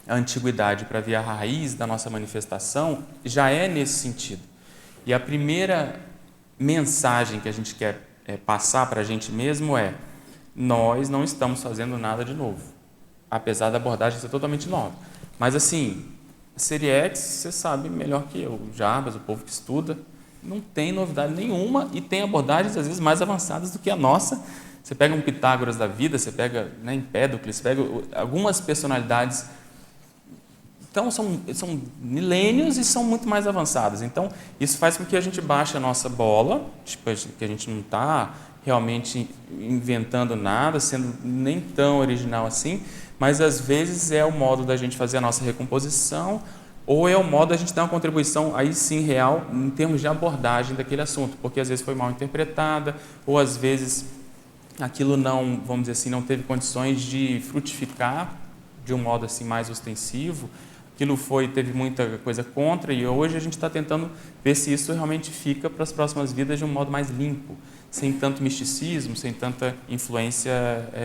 a antiguidade para ver a raiz da nossa manifestação, já é nesse sentido. E a primeira mensagem que a gente quer passar para a gente mesmo é: nós não estamos fazendo nada de novo, apesar da abordagem ser totalmente nova. Mas assim, a série X, você sabe melhor que eu, o Jarbas, o povo que estuda, não tem novidade nenhuma e tem abordagens às vezes mais avançadas do que a nossa. Você pega um Pitágoras da vida, você pega Empédocles, você pega algumas personalidades. Então, são milênios e são muito mais avançadas. Então, isso faz com que a gente baixe a nossa bola, tipo, que a gente não está realmente inventando nada, sendo nem tão original assim, mas às vezes é o modo da gente fazer a nossa recomposição ou é o modo da gente dar uma contribuição, aí sim, real, em termos de abordagem daquele assunto, porque às vezes foi mal interpretada ou às vezes aquilo não, vamos dizer assim, não teve condições de frutificar de um modo assim mais ostensivo, aquilo teve muita coisa contra e hoje a gente está tentando ver se isso realmente fica para as próximas vidas de um modo mais limpo, sem tanto misticismo, sem tanta influência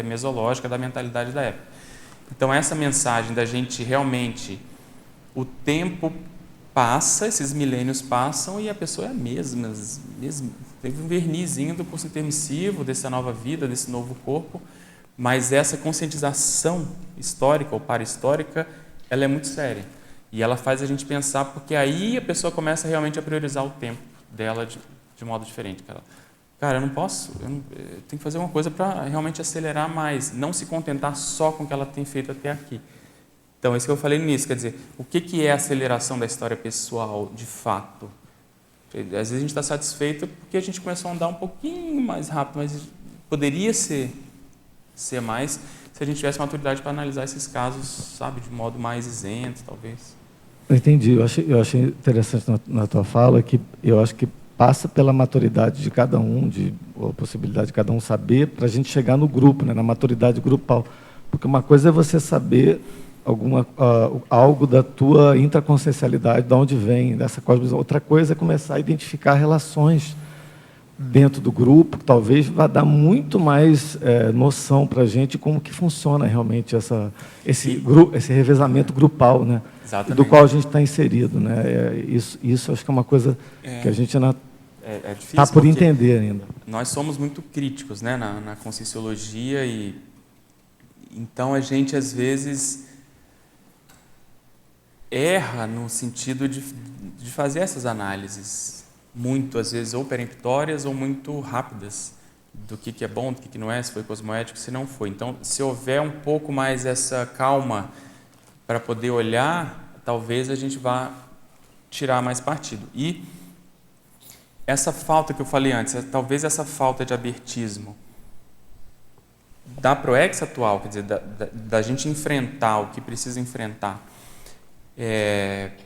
mesológica da mentalidade da época. Então essa mensagem da gente realmente, o tempo passa, esses milênios passam e a pessoa é a mesma. Teve um vernizinho do curso intermissivo, dessa nova vida, desse novo corpo, mas essa conscientização histórica ou para-histórica, ela é muito séria. E ela faz a gente pensar, porque aí a pessoa começa realmente a priorizar o tempo dela de modo diferente. Cara, eu não posso, eu tenho que fazer uma coisa para realmente acelerar mais, não se contentar só com o que ela tem feito até aqui. Então, isso que eu falei no início, quer dizer, o que é a aceleração da história pessoal, de fato? Às vezes a gente está satisfeito porque a gente começou a andar um pouquinho mais rápido, mas poderia ser mais se a gente tivesse maturidade para analisar esses casos, sabe, de modo mais isento, talvez. Eu entendi. Eu achei interessante na tua fala que eu acho que passa pela maturidade de cada um, ou a possibilidade de cada um saber, para a gente chegar no grupo, né, na maturidade grupal. Porque uma coisa é você saber algo da tua intraconsciencialidade, de onde vem, dessa cosmovisão. Outra coisa é começar a identificar relações dentro do grupo, que talvez vá dar muito mais noção para a gente como que funciona realmente esse revezamento grupal, né? Do qual a gente está inserido, né? Isso acho que é uma coisa que a gente ainda está por entender ainda. Nós somos muito críticos, né, na conscienciologia e então a gente às vezes erra no sentido de fazer essas análises muito, às vezes, ou peremptórias ou muito rápidas do que é bom, do que não é, se foi cosmoético, se não foi. Então, se houver um pouco mais essa calma para poder olhar, talvez a gente vá tirar mais partido. E essa falta que eu falei antes, talvez essa falta de abertismo da Proex atual, quer dizer, da gente enfrentar o que precisa enfrentar,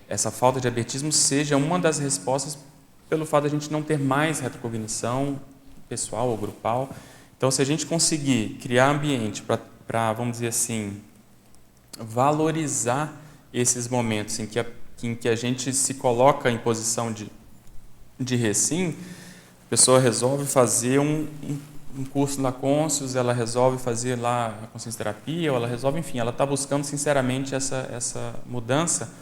essa falta de abertismo seja uma das respostas pelo fato de a gente não ter mais retrocognição pessoal ou grupal. Então, se a gente conseguir criar ambiente para, vamos dizer assim, valorizar esses momentos em que a gente se coloca em posição de recim, a pessoa resolve fazer um curso na Conscius, ela resolve fazer lá a consciência terapia, ou ela resolve, enfim, ela está buscando sinceramente essa mudança.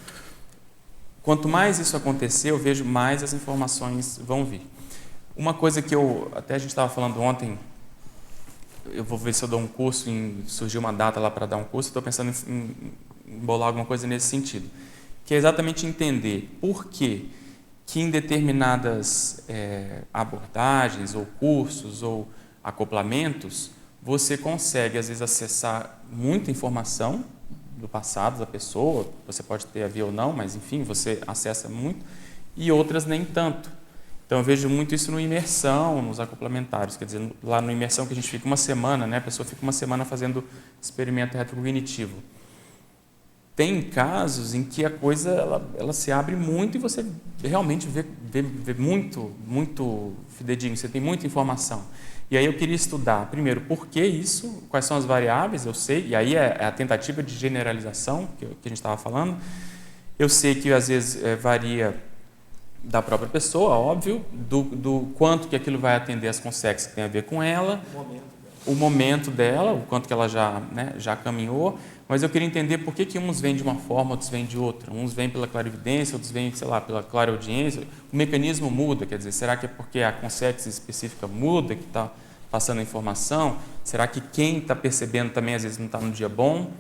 Quanto mais isso acontecer, eu vejo mais as informações vão vir. Uma coisa que até a gente estava falando ontem, eu vou ver se eu dou um curso, surgiu uma data lá para dar um curso, estou pensando em bolar alguma coisa nesse sentido, que é exatamente entender por que em determinadas abordagens, ou cursos, ou acoplamentos, você consegue, às vezes, acessar muita informação do passado da pessoa, você pode ter a ver ou não, mas, enfim, você acessa muito, e outras nem tanto. Então, eu vejo muito isso no imersão, nos acoplamentários, quer dizer, lá no imersão que a gente fica uma semana, né, a pessoa fica uma semana fazendo experimento retrocognitivo. Tem casos em que a coisa ela se abre muito e você realmente vê muito fidedigno, você tem muita informação. E aí eu queria estudar, primeiro, por que isso, quais são as variáveis, eu sei, e aí é a tentativa de generalização que a gente estava falando. Eu sei que às vezes varia da própria pessoa, óbvio, do quanto que aquilo vai atender as consequências que tem a ver com ela, o momento dela, o quanto que ela já caminhou, mas eu queria entender por que uns vêm de uma forma, outros vêm de outra. Uns vêm pela clarividência, outros vêm, sei lá, pela clareaudiência. O mecanismo muda, quer dizer, será que é porque a consequência específica muda, que está passando a informação? Será que quem está percebendo também, às vezes, não está no dia bom,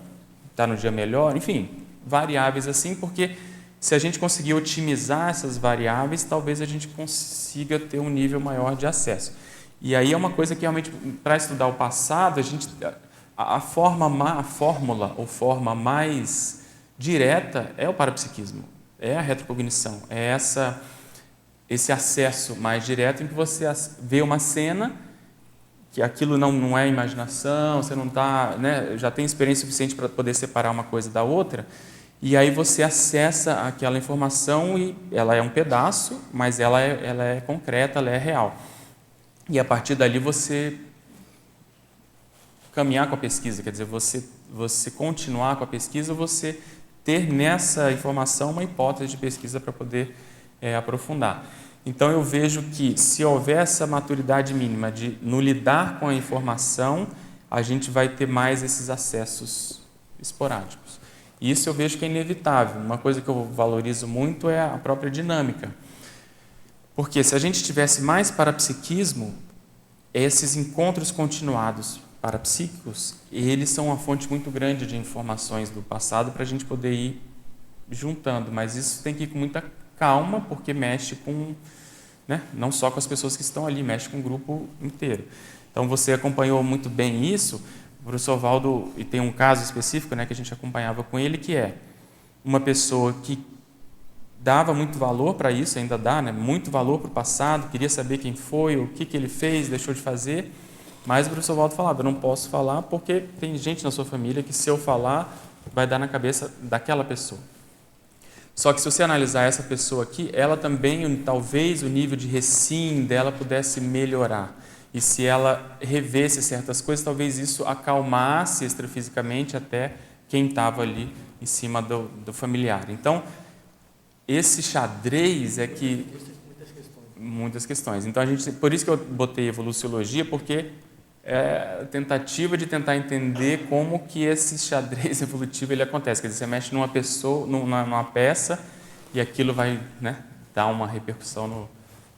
está no dia melhor? Enfim, variáveis assim, porque se a gente conseguir otimizar essas variáveis, talvez a gente consiga ter um nível maior de acesso. E aí é uma coisa que realmente, para estudar o passado, a fórmula ou forma mais direta é o parapsiquismo, é a retrocognição, é esse acesso mais direto em que você vê uma cena, que aquilo não é imaginação, você não está, né, já tem experiência suficiente para poder separar uma coisa da outra, e aí você acessa aquela informação e ela é um pedaço, mas ela é concreta, ela é real. E a partir dali você caminhar com a pesquisa, quer dizer, você continuar com a pesquisa, você ter nessa informação uma hipótese de pesquisa para poder aprofundar. Então, eu vejo que se houver essa maturidade mínima no lidar com a informação, a gente vai ter mais esses acessos esporádicos. E isso eu vejo que é inevitável. Uma coisa que eu valorizo muito é a própria dinâmica. Porque se a gente tivesse mais parapsiquismo, esses encontros continuados parapsíquicos, eles são uma fonte muito grande de informações do passado para a gente poder ir juntando, mas isso tem que ir com muita calma, porque mexe com, né, não só com as pessoas que estão ali, mexe com o grupo inteiro. Então, você acompanhou muito bem isso, o professor Valdo, e tem um caso específico, né, que a gente acompanhava com ele, que é uma pessoa que dava muito valor para isso, ainda dá, né, muito valor para o passado, queria saber quem foi, o que ele fez, deixou de fazer. Mas o professor Valdo falava, eu não posso falar porque tem gente na sua família que, se eu falar, vai dar na cabeça daquela pessoa. Só que se você analisar essa pessoa aqui, ela também, talvez o nível de recim dela pudesse melhorar. E se ela revesse certas coisas, talvez isso acalmasse extrafisicamente até quem estava ali em cima do familiar. Então, esse xadrez é que... Muitas questões. Então, por isso que eu botei evoluciologia, porque é a tentativa de tentar entender como que esse xadrez evolutivo ele acontece. Quer dizer, você mexe numa pessoa, numa peça, e aquilo vai, né, dar uma repercussão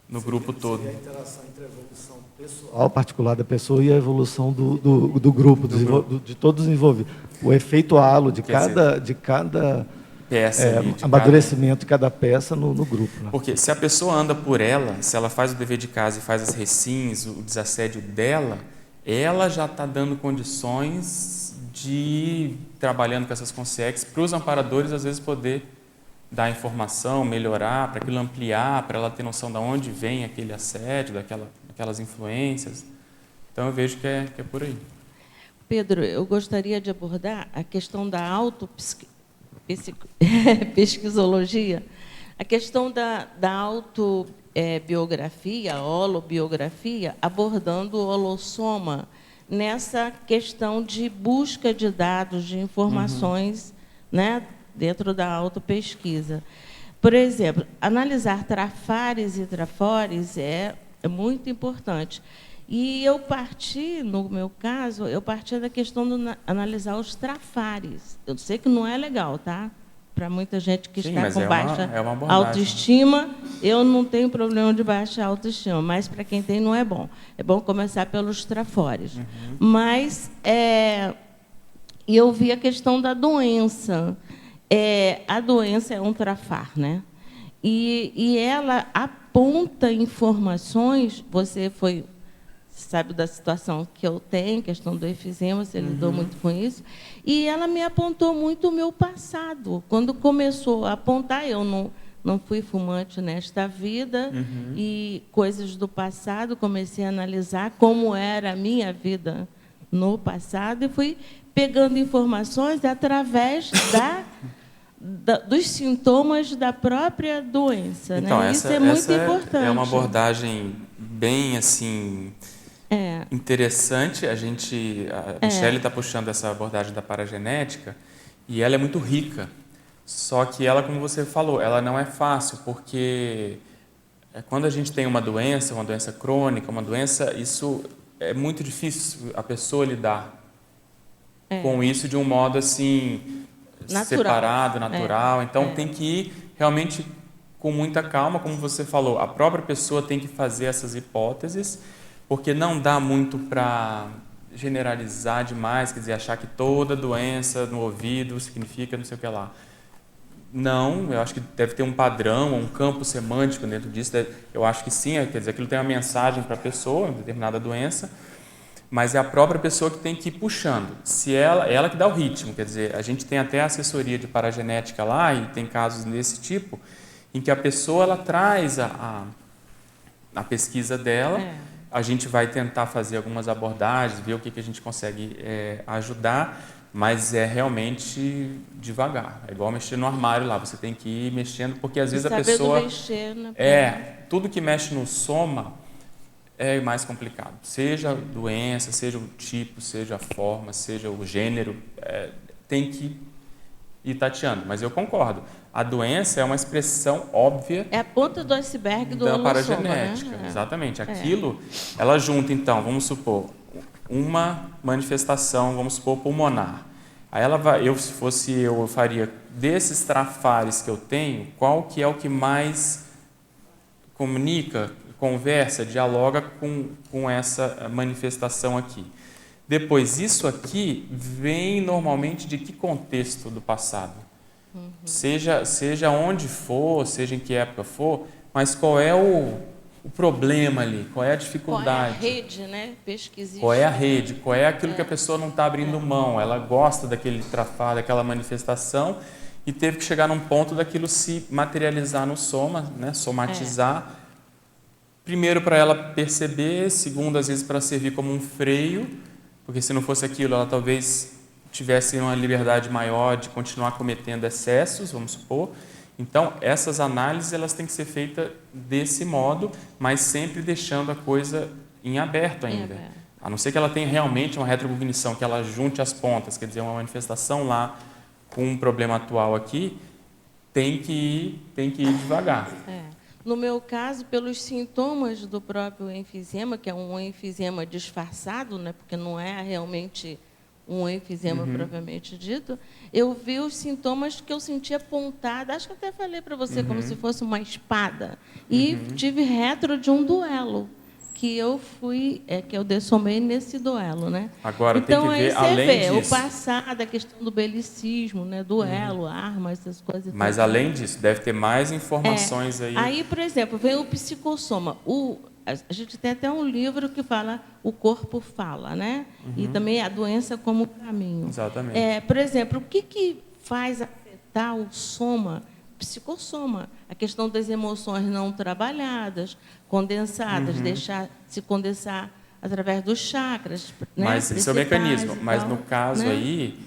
no grupo todo. A interação entre a evolução pessoal particular da pessoa e a evolução do grupo, de todos os envolvidos. O efeito halo de cada peça, amadurecimento de cada peça no grupo. Né? Porque se a pessoa anda por ela, se ela faz o dever de casa e faz as recins, o desassédio dela, ela já está dando condições de ir trabalhando com essas consequências para os amparadores, às vezes, poder dar informação, melhorar, para aquilo ampliar, para ela ter noção de onde vem aquele assédio, daquelas influências. Então, eu vejo que é por aí. Pedro, eu gostaria de abordar a questão da autopesquisologia, a questão da autobiografia, holobiografia, abordando o holossoma, nessa questão de busca de dados, de informações, né, dentro da autopesquisa. Por exemplo, analisar trafares e trafores é muito importante. E eu parti, no meu caso, da questão de analisar os trafares. Eu sei que não é legal, tá? Para muita gente que está com baixa autoestima, eu não tenho problema de baixa autoestima, mas para quem tem não é bom. É bom começar pelos trafores. Mas eu vi a questão da doença. A doença é um trafar, né? E ela aponta informações. Você sabe da situação que eu tenho, questão do efizema, você lidou muito com isso, e ela me apontou muito o meu passado. Quando começou a apontar, eu não fui fumante nesta vida, e coisas do passado, comecei a analisar como era a minha vida no passado, e fui pegando informações através dos sintomas da própria doença. Então, né? Isso é muito importante. É uma abordagem bem assim interessante. A Michele está puxando essa abordagem da paragenética e ela é muito rica. Só que ela, como você falou, ela não é fácil, porque quando a gente tem uma doença crônica, isso é muito difícil a pessoa lidar com isso de um modo assim separado, natural. Então tem que ir realmente com muita calma, como você falou. A própria pessoa tem que fazer essas hipóteses, porque não dá muito para generalizar demais, quer dizer, achar que toda doença no ouvido significa não sei o que lá. Não, eu acho que deve ter um padrão, um campo semântico dentro disso. Eu acho que sim, quer dizer, aquilo tem uma mensagem para a pessoa, uma determinada doença, mas é a própria pessoa que tem que ir puxando. Se ela que dá o ritmo, quer dizer, a gente tem até a assessoria de paragenética lá, e tem casos desse tipo, em que a pessoa ela traz a pesquisa dela, a gente vai tentar fazer algumas abordagens, ver o que a gente consegue ajudar, mas é realmente devagar. É igual mexer no armário lá, você tem que ir mexendo, porque às vezes a pessoa... mexer, né? Tudo que mexe no soma é mais complicado. Seja a doença, seja o tipo, seja a forma, seja o gênero, tem que ir tateando. Mas eu concordo. A doença é uma expressão óbvia... É a ponta do iceberg do holossoma, paragenética, né? Exatamente. Aquilo, ela junta, então, vamos supor, uma manifestação, vamos supor, pulmonar. Aí ela vai, se fosse eu faria desses trafares que eu tenho, qual que é o que mais comunica, conversa, dialoga com essa manifestação aqui. Depois, isso aqui vem normalmente de que contexto do passado? Seja onde for, seja em que época for, mas qual é o problema ali? Qual é a dificuldade? Qual é a rede, né? Pesquisista. Qual é a rede? Qual é aquilo que a pessoa não está abrindo mão? Ela gosta daquele trafar, daquela manifestação, e teve que chegar num ponto daquilo se materializar no soma, né? Somatizar. Primeiro, para ela perceber, segundo, às vezes, para servir como um freio, porque se não fosse aquilo, ela talvez tivesse uma liberdade maior de continuar cometendo excessos, vamos supor. Então, essas análises elas têm que ser feitas desse modo, mas sempre deixando a coisa em aberto ainda. A não ser que ela tenha realmente uma retrocognição, que ela junte as pontas, quer dizer, uma manifestação lá com um problema atual aqui, tem que ir devagar. No meu caso, pelos sintomas do próprio enfisema, que é um enfisema disfarçado, né, porque não é realmente um enfisema propriamente dito, eu vi os sintomas que eu sentia pontada, acho que até falei para você, como se fosse uma espada, e tive retro de um duelo, que eu que eu dessomei nesse duelo, né? Agora, então, tem que ver, aí você vê disso, o passado, a questão do belicismo, né? Duelo, arma, essas coisas. Mas, além disso, deve ter mais informações aí. Aí, por exemplo, vem o psicossoma. A gente tem até um livro que fala O Corpo Fala, né? E também a doença como caminho. Exatamente. Por exemplo, o que faz afetar o soma psicossoma, a questão das emoções não trabalhadas, condensadas, deixar se condensar através dos chakras. Né? Mas esse é o mecanismo. Mas no caso, né, aí,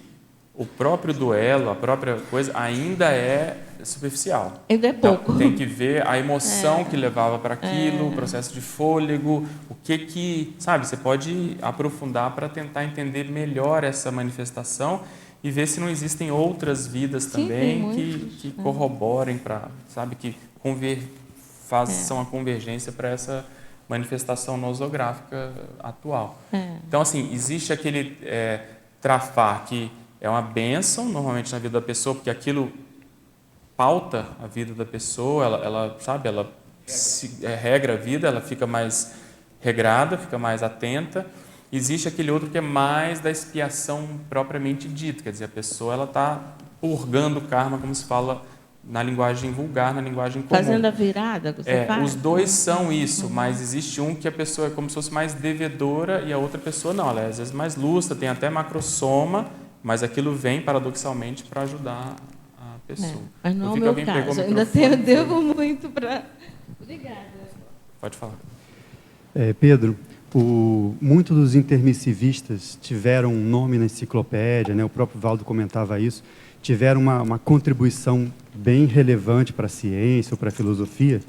o próprio duelo, a própria coisa, ainda é superficial. Ainda é pouco. Então, tem que ver a emoção que levava para aquilo, o processo de fôlego, o que, sabe, você pode aprofundar para tentar entender melhor essa manifestação e ver se não existem outras vidas também que corroborem para, sabe, que façam a convergência para essa manifestação nosográfica atual. Então, assim, existe aquele trafar que é uma bênção, normalmente, na vida da pessoa, porque aquilo pauta a vida da pessoa, ela sabe, ela regra a vida, ela fica mais regrada, fica mais atenta. Existe aquele outro que é mais da expiação propriamente dita, quer dizer, a pessoa ela está purgando o karma, como se fala na linguagem vulgar, na linguagem comum. Fazendo a virada, você faz? Os dois são isso, mas existe um que a pessoa é como se fosse mais devedora e a outra pessoa não, ela é às vezes mais lúcida, tem até macrosoma, mas aquilo vem paradoxalmente para ajudar a pessoa. Mas não é o meu caso, ainda devo muito para... Obrigada. Pode falar. Pedro, muitos dos intermissivistas tiveram um nome na enciclopédia, né? O próprio Valdo comentava isso, tiveram uma contribuição bem relevante para a ciência ou para a filosofia,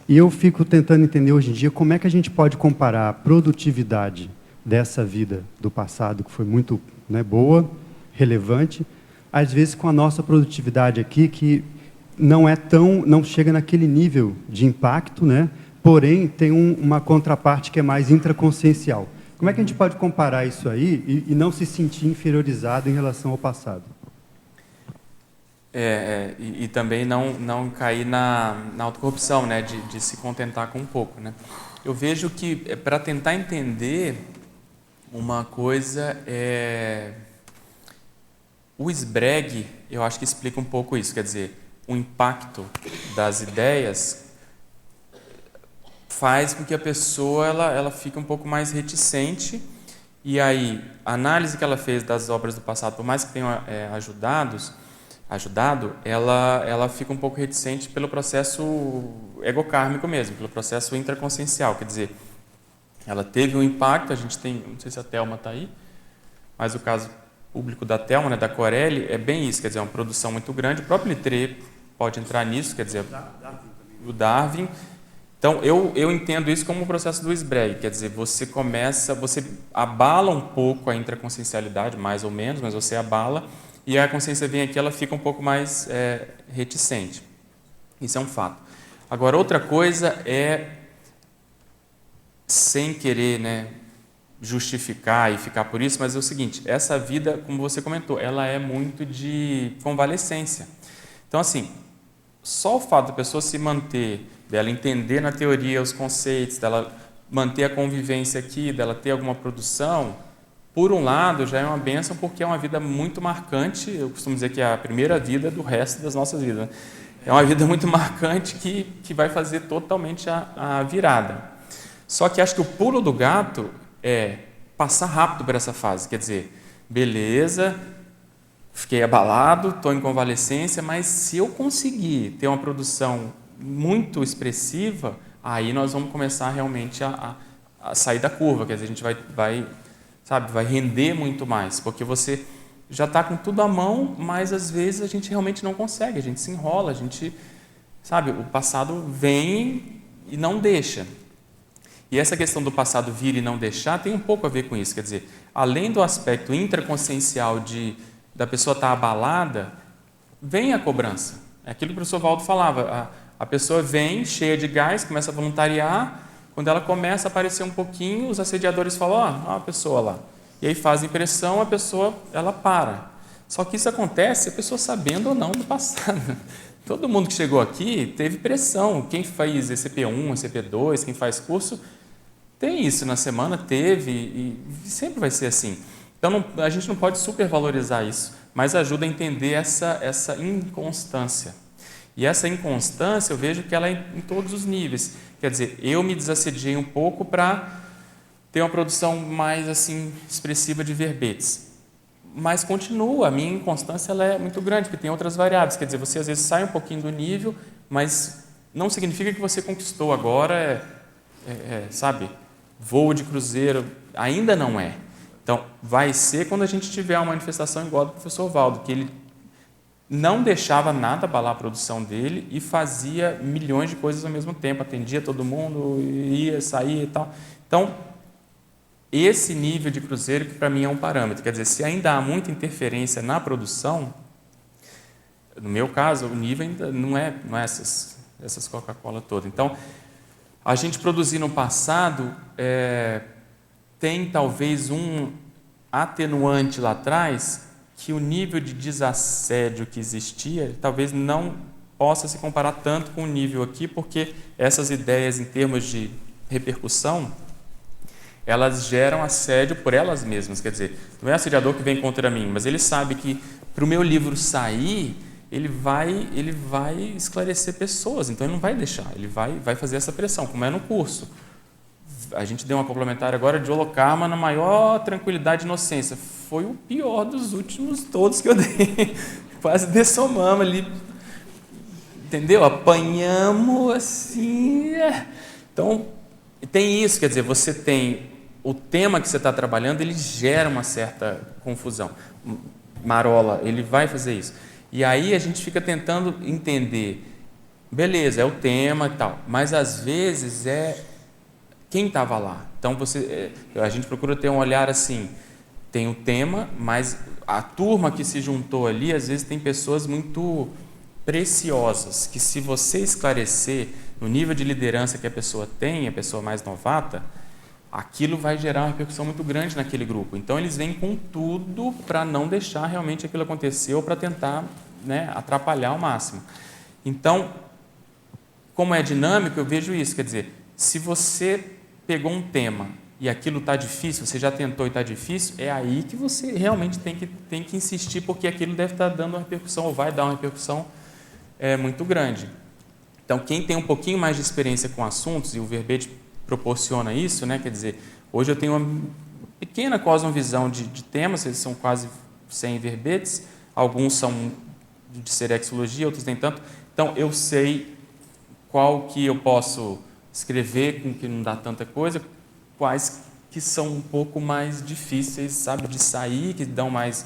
e eu fico tentando entender hoje em dia como é que a gente pode comparar a produtividade dessa vida do passado, que foi muito, né, boa, relevante, às vezes com a nossa produtividade aqui, que não chega naquele nível de impacto, né? Porém tem uma contraparte que é mais intraconsciencial. Como é que a gente pode comparar isso aí e não se sentir inferiorizado em relação ao passado? E também não cair na autocorrupção, né? De se contentar com um pouco, né? Eu vejo que, para tentar entender uma coisa, o Sprague, eu acho que explica um pouco isso, quer dizer, o impacto das ideias faz com que a pessoa ela fique um pouco mais reticente, e aí a análise que ela fez das obras do passado, por mais que tenham ajudado, ela fica um pouco reticente pelo processo egokármico mesmo, pelo processo intraconsciencial, quer dizer, ela teve um impacto, a gente tem, não sei se a Thelma está aí, mas o caso público da Thelma, né, da Corelli, é bem isso, quer dizer, é uma produção muito grande, o próprio Littré pode entrar nisso, quer dizer, o Darwin. Então, eu entendo isso como um processo do Sprague, quer dizer, você abala um pouco a intraconsciencialidade, mais ou menos, mas você abala, e a consciência vem aqui, ela fica um pouco mais reticente. Isso é um fato. Agora, outra coisa sem querer, né, justificar e ficar por isso, mas é o seguinte, essa vida, como você comentou, ela é muito de convalescência. Então, assim, só o fato da pessoa se manter, dela entender na teoria os conceitos, dela manter a convivência aqui, dela ter alguma produção, por um lado, já é uma bênção, porque é uma vida muito marcante. Eu costumo dizer que é a primeira vida do resto das nossas vidas. É uma vida muito marcante que vai fazer totalmente a virada. Só que acho que o pulo do gato é passar rápido por essa fase. Quer dizer, beleza, fiquei abalado, estou em convalescência, mas se eu conseguir ter uma produção muito expressiva, aí nós vamos começar realmente a sair da curva. Quer dizer, a gente vai render muito mais, porque você já está com tudo à mão, mas às vezes a gente realmente não consegue, a gente se enrola, o passado vem e não deixa. E essa questão do passado vir e não deixar tem um pouco a ver com isso, quer dizer, além do aspecto intraconsciencial da pessoa estar abalada, vem a cobrança. É aquilo que o professor Valdo falava, a pessoa vem cheia de gás, começa a voluntariar, quando ela começa a aparecer um pouquinho, os assediadores falam, ó, a pessoa lá. E aí fazem pressão, a pessoa, ela para. Só que isso acontece, a pessoa sabendo ou não do passado. Todo mundo que chegou aqui teve pressão. Quem faz ECP1, ECP2, quem faz curso, tem isso na semana, teve, e sempre vai ser assim. Então, a gente não pode supervalorizar isso, mas ajuda a entender essa inconstância. E essa inconstância, eu vejo que ela é em todos os níveis. Quer dizer, eu me desassediei um pouco para ter uma produção mais assim expressiva de verbetes. mas continua, a minha inconstância ela é muito grande, porque tem outras variáveis, quer dizer, você às vezes sai um pouquinho do nível, mas não significa que você conquistou agora, sabe, voo de cruzeiro, ainda não é. Então, vai ser quando a gente tiver uma manifestação igual do professor Valdo, que ele não deixava nada abalar a produção dele e fazia milhões de coisas ao mesmo tempo, atendia todo mundo, ia, saía e tal. Então, esse nível de cruzeiro que para mim é um parâmetro, quer dizer, se ainda há muita interferência na produção, no meu caso, o nível ainda não é essas Coca-Cola todas. Então, a gente produzir no passado tem talvez um atenuante lá atrás, que o nível de desassédio que existia talvez não possa se comparar tanto com o nível aqui, porque essas ideias em termos de repercussão, elas geram assédio por elas mesmas, quer dizer, não é o assediador que vem contra mim, mas ele sabe que para o meu livro sair, ele vai esclarecer pessoas, então ele não vai deixar, ele vai fazer essa pressão, como é no curso. A gente deu uma complementar agora de Holocarma na maior tranquilidade e inocência. Foi o pior dos últimos todos que eu dei. Quase dessomamos ali. Entendeu? Apanhamos assim. Então, tem isso, quer dizer, você tem o tema que você está trabalhando, ele gera uma certa confusão. Marola, ele vai fazer isso. E aí a gente fica tentando entender, beleza, é o tema e tal, mas às vezes quem estava lá. Então, a gente procura ter um olhar assim, tem o tema, mas a turma que se juntou ali, às vezes tem pessoas muito preciosas, que se você esclarecer no nível de liderança que a pessoa tem, a pessoa mais novata, aquilo vai gerar uma repercussão muito grande naquele grupo. Então, eles vêm com tudo para não deixar realmente aquilo acontecer ou para tentar, né, atrapalhar ao máximo. Então, como é dinâmico, eu vejo isso, quer dizer, se você pegou um tema e aquilo está difícil, você já tentou e está difícil, é aí que você realmente tem que insistir, porque aquilo deve estar dando uma repercussão, ou vai dar uma repercussão muito grande. Então, quem tem um pouquinho mais de experiência com assuntos, e o verbete proporciona isso, né? Quer dizer, hoje eu tenho uma pequena cosmovisão de temas, eles são quase 100 verbetes, alguns são de serexologia, outros nem tanto. Então, eu sei qual que eu posso escrever com que não dá tanta coisa, quais que são um pouco mais difíceis, sabe, de sair, que dão mais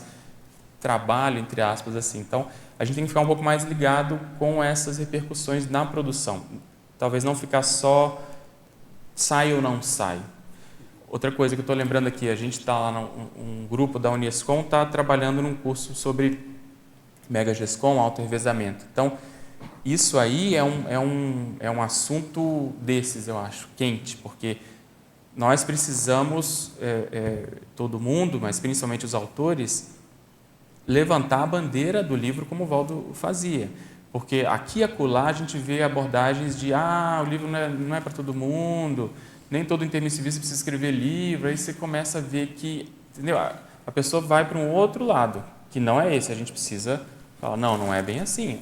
trabalho, entre aspas, assim. Então, a gente tem que ficar um pouco mais ligado com essas repercussões na produção. Talvez não ficar só sai ou não sai. Outra coisa que eu estou lembrando aqui, a gente está lá, um grupo da Unescom está trabalhando num curso sobre Megagescom, auto-revezamento. Então, isso aí é um assunto desses, eu acho, quente, porque nós precisamos, todo mundo, mas principalmente os autores, levantar a bandeira do livro como o Valdo fazia. Porque aqui e acolá a gente vê abordagens de o livro não é para todo mundo, nem todo intermissivista precisa escrever livro, aí você começa a ver que, entendeu? A pessoa vai para um outro lado, que não é esse, a gente precisa falar, não é bem assim.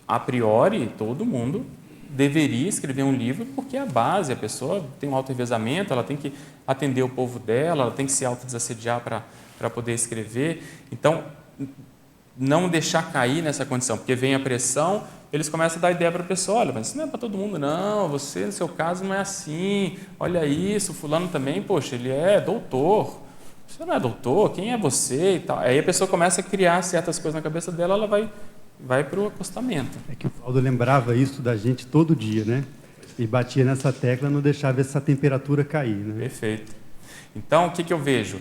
A priori, todo mundo deveria escrever um livro porque é a base, a pessoa tem um auto-revezamento, ela tem que atender o povo dela, ela tem que se autodesassediar para poder escrever. Então, não deixar cair nessa condição, porque vem a pressão, eles começam a dar ideia para a pessoa, olha, mas isso não é para todo mundo não, você no seu caso não é assim, olha isso, fulano também, poxa, ele é doutor, você não é doutor, quem é você e tal. Aí a pessoa começa a criar certas coisas na cabeça dela, ela vai para o acostamento. É que o Valdo lembrava isso da gente todo dia, né? E batia nessa tecla, não deixava essa temperatura cair, né? Perfeito. Então, o que eu vejo?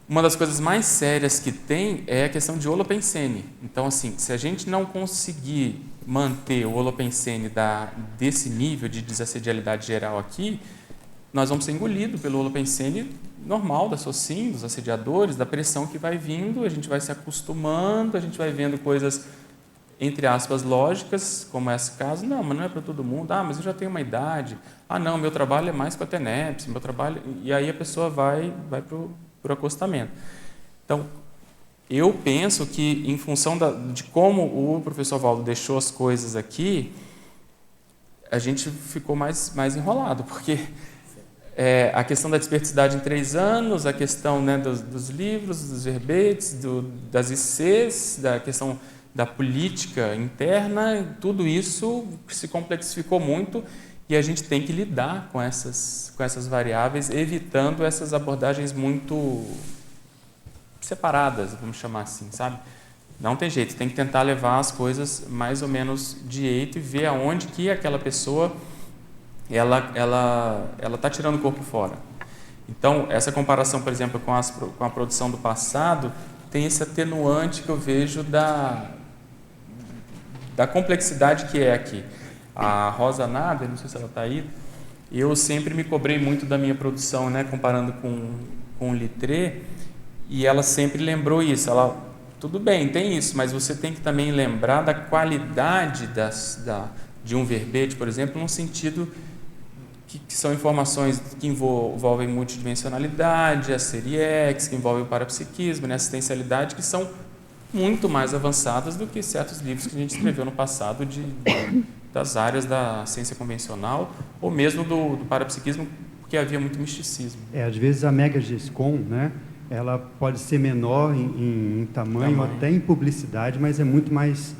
Uma das coisas mais sérias que tem é a questão de holopensene. Então, assim, se a gente não conseguir manter o holopensene desse nível de desassedialidade geral aqui, nós vamos ser engolidos pelo holopensene normal da SOCIM, dos assediadores, da pressão que vai vindo, a gente vai se acostumando, a gente vai vendo coisas, entre aspas, lógicas, como esse caso. Não, mas não é para todo mundo. Mas eu já tenho uma idade. Não, meu trabalho é mais com a TENEPS, meu trabalho... E aí a pessoa vai para o acostamento. Então, eu penso que, em função de como o professor Valdo deixou as coisas aqui, a gente ficou mais enrolado, porque a questão da desperticidade em 3 anos, a questão, né, dos livros, dos verbetes, das ICs, da questão da política interna, tudo isso se complexificou muito e a gente tem que lidar com essas variáveis, evitando essas abordagens muito separadas, vamos chamar assim, sabe? Não tem jeito, tem que tentar levar as coisas mais ou menos de jeito e ver aonde que aquela pessoa ela está tirando o corpo fora. Então, essa comparação, por exemplo, com a produção do passado, tem esse atenuante que eu vejo da complexidade que é aqui. A Rosa Nader, não sei se ela está aí, eu sempre me cobrei muito da minha produção, né, comparando com o Littré, e ela sempre lembrou isso. Ela, tudo bem, tem isso, mas você tem que também lembrar da qualidade de um verbete, por exemplo, no sentido que são informações que envolvem multidimensionalidade, a série X, que envolvem o parapsiquismo, né, assistencialidade, que são muito mais avançadas do que certos livros que a gente escreveu no passado das áreas da ciência convencional, ou mesmo do parapsiquismo, porque havia muito misticismo. Às vezes a Mega GESCOM, né, ela pode ser menor em tamanho, até em publicidade, mas é muito mais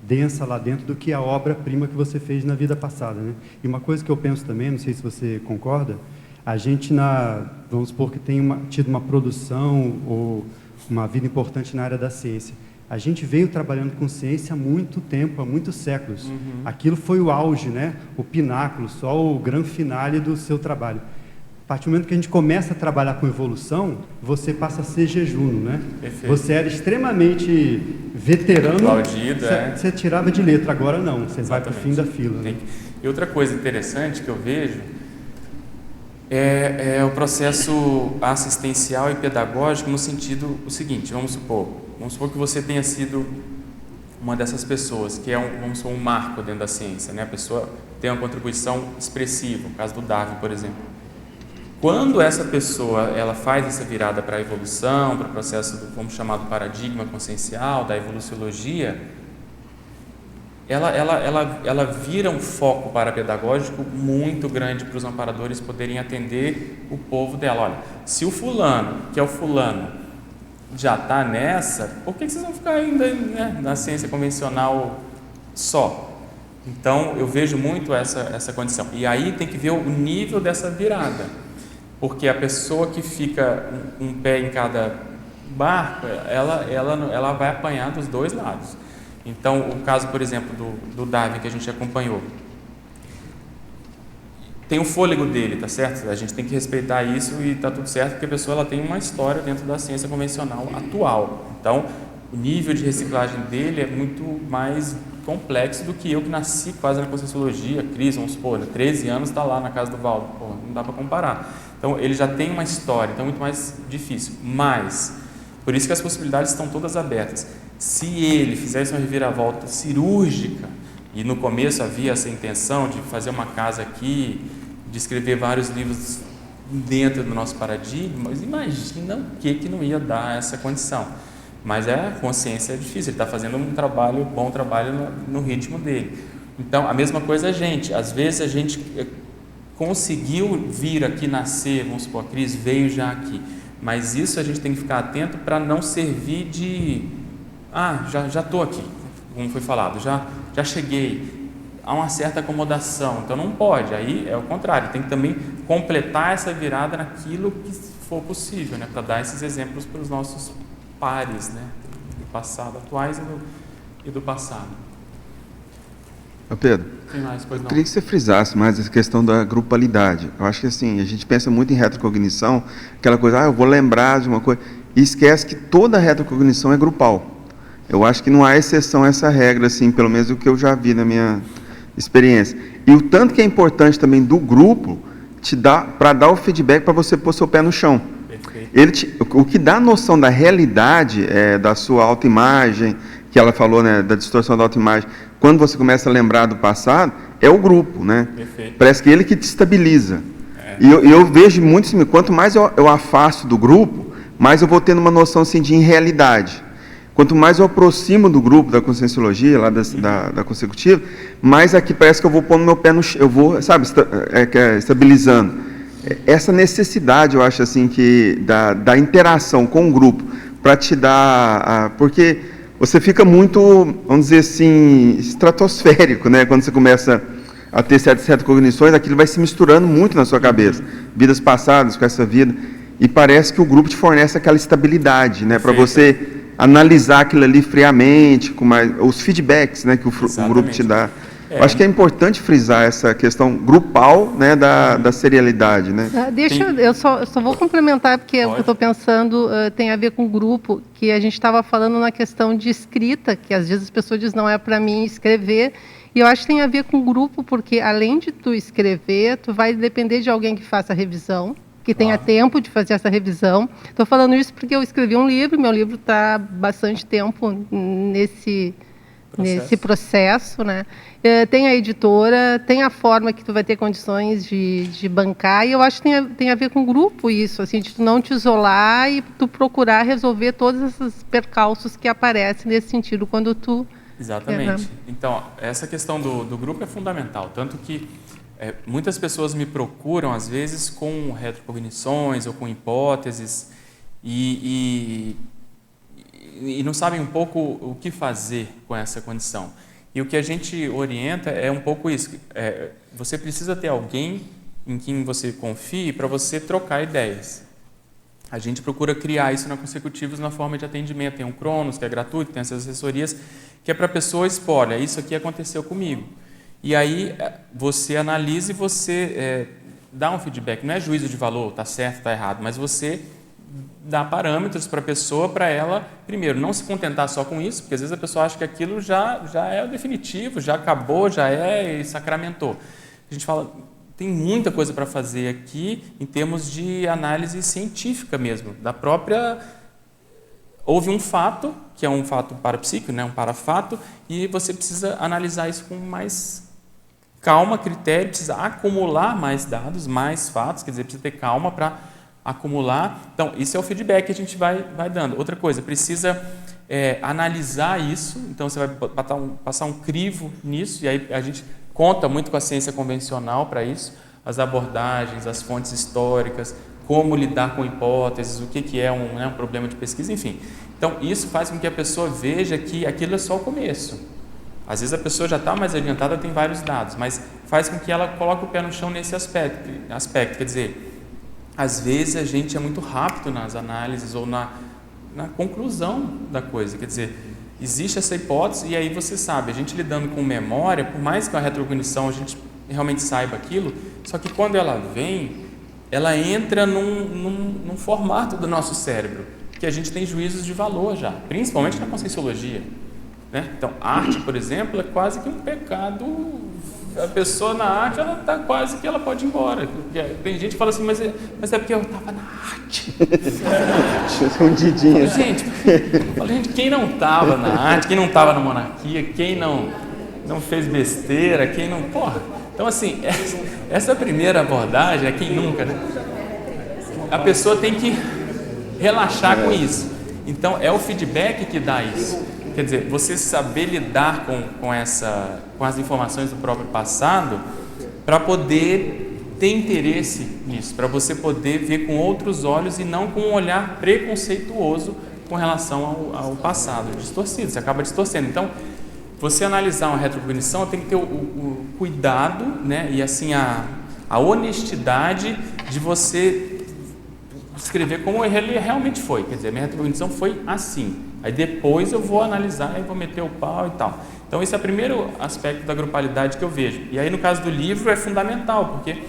densa lá dentro do que a obra-prima que você fez na vida passada, né? E uma coisa que eu penso também, não sei se você concorda, a gente, vamos supor que tem tido uma produção ou uma vida importante na área da ciência. A gente veio trabalhando com ciência há muito tempo, há muitos séculos. Uhum. Aquilo foi o auge, né? O pináculo, só o grande finale do seu trabalho. A partir do momento que a gente começa a trabalhar com evolução, você passa a ser jejuno, né? Perfeito. Você era extremamente veterano, você tirava de letra, agora não, você vai para o fim da fila. Né? E outra coisa interessante que eu vejo é o processo assistencial e pedagógico no sentido o seguinte, vamos supor que você tenha sido uma dessas pessoas, que vamos supor, um marco dentro da ciência, né? A pessoa tem uma contribuição expressiva, no caso do Darwin, por exemplo. Quando essa pessoa ela faz essa virada para a evolução, para o processo vamos chamar do paradigma consciencial, da evoluciologia, ela vira um foco parapedagógico muito grande para os amparadores poderem atender o povo dela. Olha, se o fulano, que é o fulano, já está nessa, por que vocês vão ficar ainda, né, na ciência convencional só? Então, eu vejo muito essa condição. E aí tem que ver o nível dessa virada. Porque a pessoa que fica um pé em cada barco, ela vai apanhar dos dois lados. Então, o caso, por exemplo, do Darwin, que a gente acompanhou, tem o fôlego dele, tá certo? A gente tem que respeitar isso e tá tudo certo, porque a pessoa ela tem uma história dentro da ciência convencional atual. Então, o nível de reciclagem dele é muito mais complexo do que eu que nasci quase na Conscienciologia, Cris, vamos supor, 13 anos está lá na casa do Valdo, não dá para comparar. Então, ele já tem uma história, então é muito mais difícil. Mas, por isso que as possibilidades estão todas abertas. Se ele fizesse uma reviravolta cirúrgica, e no começo havia essa intenção de fazer uma casa aqui, de escrever vários livros dentro do nosso paradigma, mas imagina o que não ia dar essa condição. Mas a consciência é difícil, ele está fazendo um bom trabalho no ritmo dele. Então, a mesma coisa a gente. Às vezes a gente conseguiu vir aqui nascer, vamos supor, a Cris veio já aqui, mas isso a gente tem que ficar atento para não servir de já estou aqui, como foi falado, já cheguei, há uma certa acomodação, então não pode, aí é o contrário, tem que também completar essa virada naquilo que for possível, né, para dar esses exemplos para os nossos pares, né, do passado, atuais e do passado. Pedro, eu queria que você frisasse mais essa questão da grupalidade. Eu acho que assim, a gente pensa muito em retrocognição, aquela coisa, eu vou lembrar de uma coisa, e esquece que toda retrocognição é grupal. Eu acho que não há exceção a essa regra, assim, pelo menos o que eu já vi na minha experiência. E o tanto que é importante também do grupo para dar o feedback para você pôr seu pé no chão. O que dá a noção da realidade, da sua autoimagem, que ela falou, né, da distorção da autoimagem, quando você começa a lembrar do passado, é o grupo, né? Parece que ele que te estabiliza. E eu vejo muito assim, quanto mais eu afasto do grupo, mais eu vou tendo uma noção assim, de irrealidade. Quanto mais eu aproximo do grupo da Conscienciologia, lá da consecutiva, mais aqui parece que eu vou pondo meu pé no chão, eu vou, sabe, estabilizando. essa necessidade, eu acho assim, que da interação com o grupo, para te dar... porque você fica muito, vamos dizer assim, estratosférico, né? Quando você começa a ter certas cognições, aquilo vai se misturando muito na sua cabeça. Vidas passadas com essa vida. E parece que o grupo te fornece aquela estabilidade, né? Para você analisar aquilo ali friamente, com os feedbacks, né, que o grupo te dá. Eu acho que é importante frisar essa questão grupal, né, da serialidade, né? Eu só vou complementar, porque o que eu estou pensando tem a ver com o grupo, que a gente estava falando na questão de escrita, que às vezes as pessoas dizem, não é para mim escrever, e eu acho que tem a ver com o grupo, porque além de tu escrever, tu vai depender de alguém que faça a revisão, que tenha tempo de fazer essa revisão. Estou falando isso porque eu escrevi um livro, meu livro está bastante tempo nesse processo, né? Tem a editora, tem a forma que tu vai ter condições de bancar, e eu acho que tem a ver com o grupo isso, assim, de tu não te isolar e tu procurar resolver todos esses percalços que aparecem nesse sentido quando tu... Exatamente. Então, essa questão do grupo é fundamental, tanto que muitas pessoas me procuram, às vezes, com retrocognições ou com hipóteses e não sabem um pouco o que fazer com essa condição. E o que a gente orienta é um pouco isso. Você precisa ter alguém em quem você confie para você trocar ideias. A gente procura criar isso na Consecutivos na forma de atendimento. Tem um Cronos, que é gratuito, tem essas assessorias, que é para a pessoa expor, olha, isso aqui aconteceu comigo. E aí você analisa e você dá um feedback. Não é juízo de valor, está certo, está errado, mas você dá parâmetros para a pessoa, para ela, primeiro, não se contentar só com isso, porque às vezes a pessoa acha que aquilo já é o definitivo, já acabou, e sacramentou. A gente fala, tem muita coisa para fazer aqui em termos de análise científica mesmo, da própria... Houve um fato, que é um fato parapsíquico, né, um parafato, e você precisa analisar isso com mais calma, critério, precisa acumular mais dados, mais fatos, quer dizer, precisa ter calma para acumular. Então, isso é o feedback que a gente vai dando. Outra coisa, precisa analisar isso, então você vai passar um crivo nisso, e aí a gente conta muito com a ciência convencional para isso, as abordagens, as fontes históricas, como lidar com hipóteses, o que é um problema de pesquisa, enfim. Então, isso faz com que a pessoa veja que aquilo é só o começo. Às vezes a pessoa já está mais adiantada, tem vários dados, mas faz com que ela coloque o pé no chão nesse aspecto. Quer dizer, às vezes a gente é muito rápido nas análises ou na conclusão da coisa. Quer dizer, existe essa hipótese e aí você sabe, a gente lidando com memória, por mais que a retrocognição a gente realmente saiba aquilo, só que quando ela vem, ela entra num formato do nosso cérebro, que a gente tem juízos de valor já, principalmente na conscienciologia. Né? Então, arte, por exemplo, é quase que um pecado. A pessoa na arte, ela está quase que ela pode ir embora. Tem gente que fala assim, mas é porque eu estava na arte. Escondidinha. Gente, quem não estava na arte, quem não estava na monarquia, quem não fez besteira, quem não... Porra! Então, assim, essa primeira abordagem é quem nunca, né? A pessoa tem que relaxar com isso. Então, é o feedback que dá isso. Quer dizer, você saber lidar com as informações do próprio passado para poder ter interesse nisso, para você poder ver com outros olhos e não com um olhar preconceituoso com relação ao passado, distorcido, você acaba distorcendo. Então, você analisar uma retrocognição tem que ter o cuidado, né, e assim a honestidade de você escrever como ele realmente foi. Quer dizer, minha retrocognição foi assim. Aí depois eu vou analisar e vou meter o pau e tal. Então esse é o primeiro aspecto da grupalidade que eu vejo. E aí no caso do livro é fundamental, porque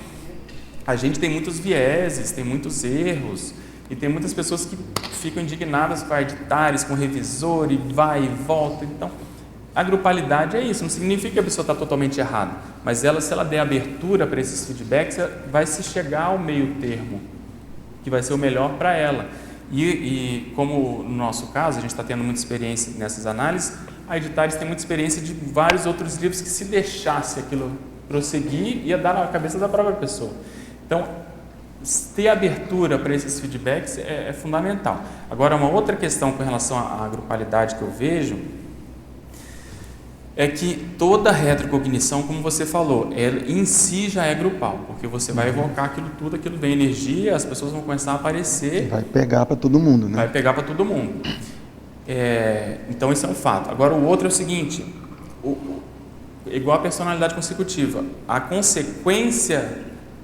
a gente tem muitos vieses, tem muitos erros, e tem muitas pessoas que ficam indignadas com editares, com revisor, e vai e volta. Então, a grupalidade é isso, não significa que a pessoa está totalmente errada, mas se ela der abertura para esses feedbacks, vai se chegar ao meio termo, que vai ser o melhor para ela. E como no nosso caso, a gente está tendo muita experiência nessas análises, a Editares tem muita experiência de vários outros livros que, se deixasse aquilo prosseguir, ia dar na cabeça da própria pessoa. Então, ter abertura para esses feedbacks é fundamental. Agora, uma outra questão com relação à grupalidade que eu vejo é que toda retrocognição, como você falou, ela em si já é grupal, porque você vai evocar aquilo tudo, aquilo vem energia, as pessoas vão começar a aparecer. Vai pegar para todo mundo, né? Vai pegar para todo mundo. Então, isso é um fato. Agora, o outro é o seguinte, igual a personalidade consecutiva, a consequência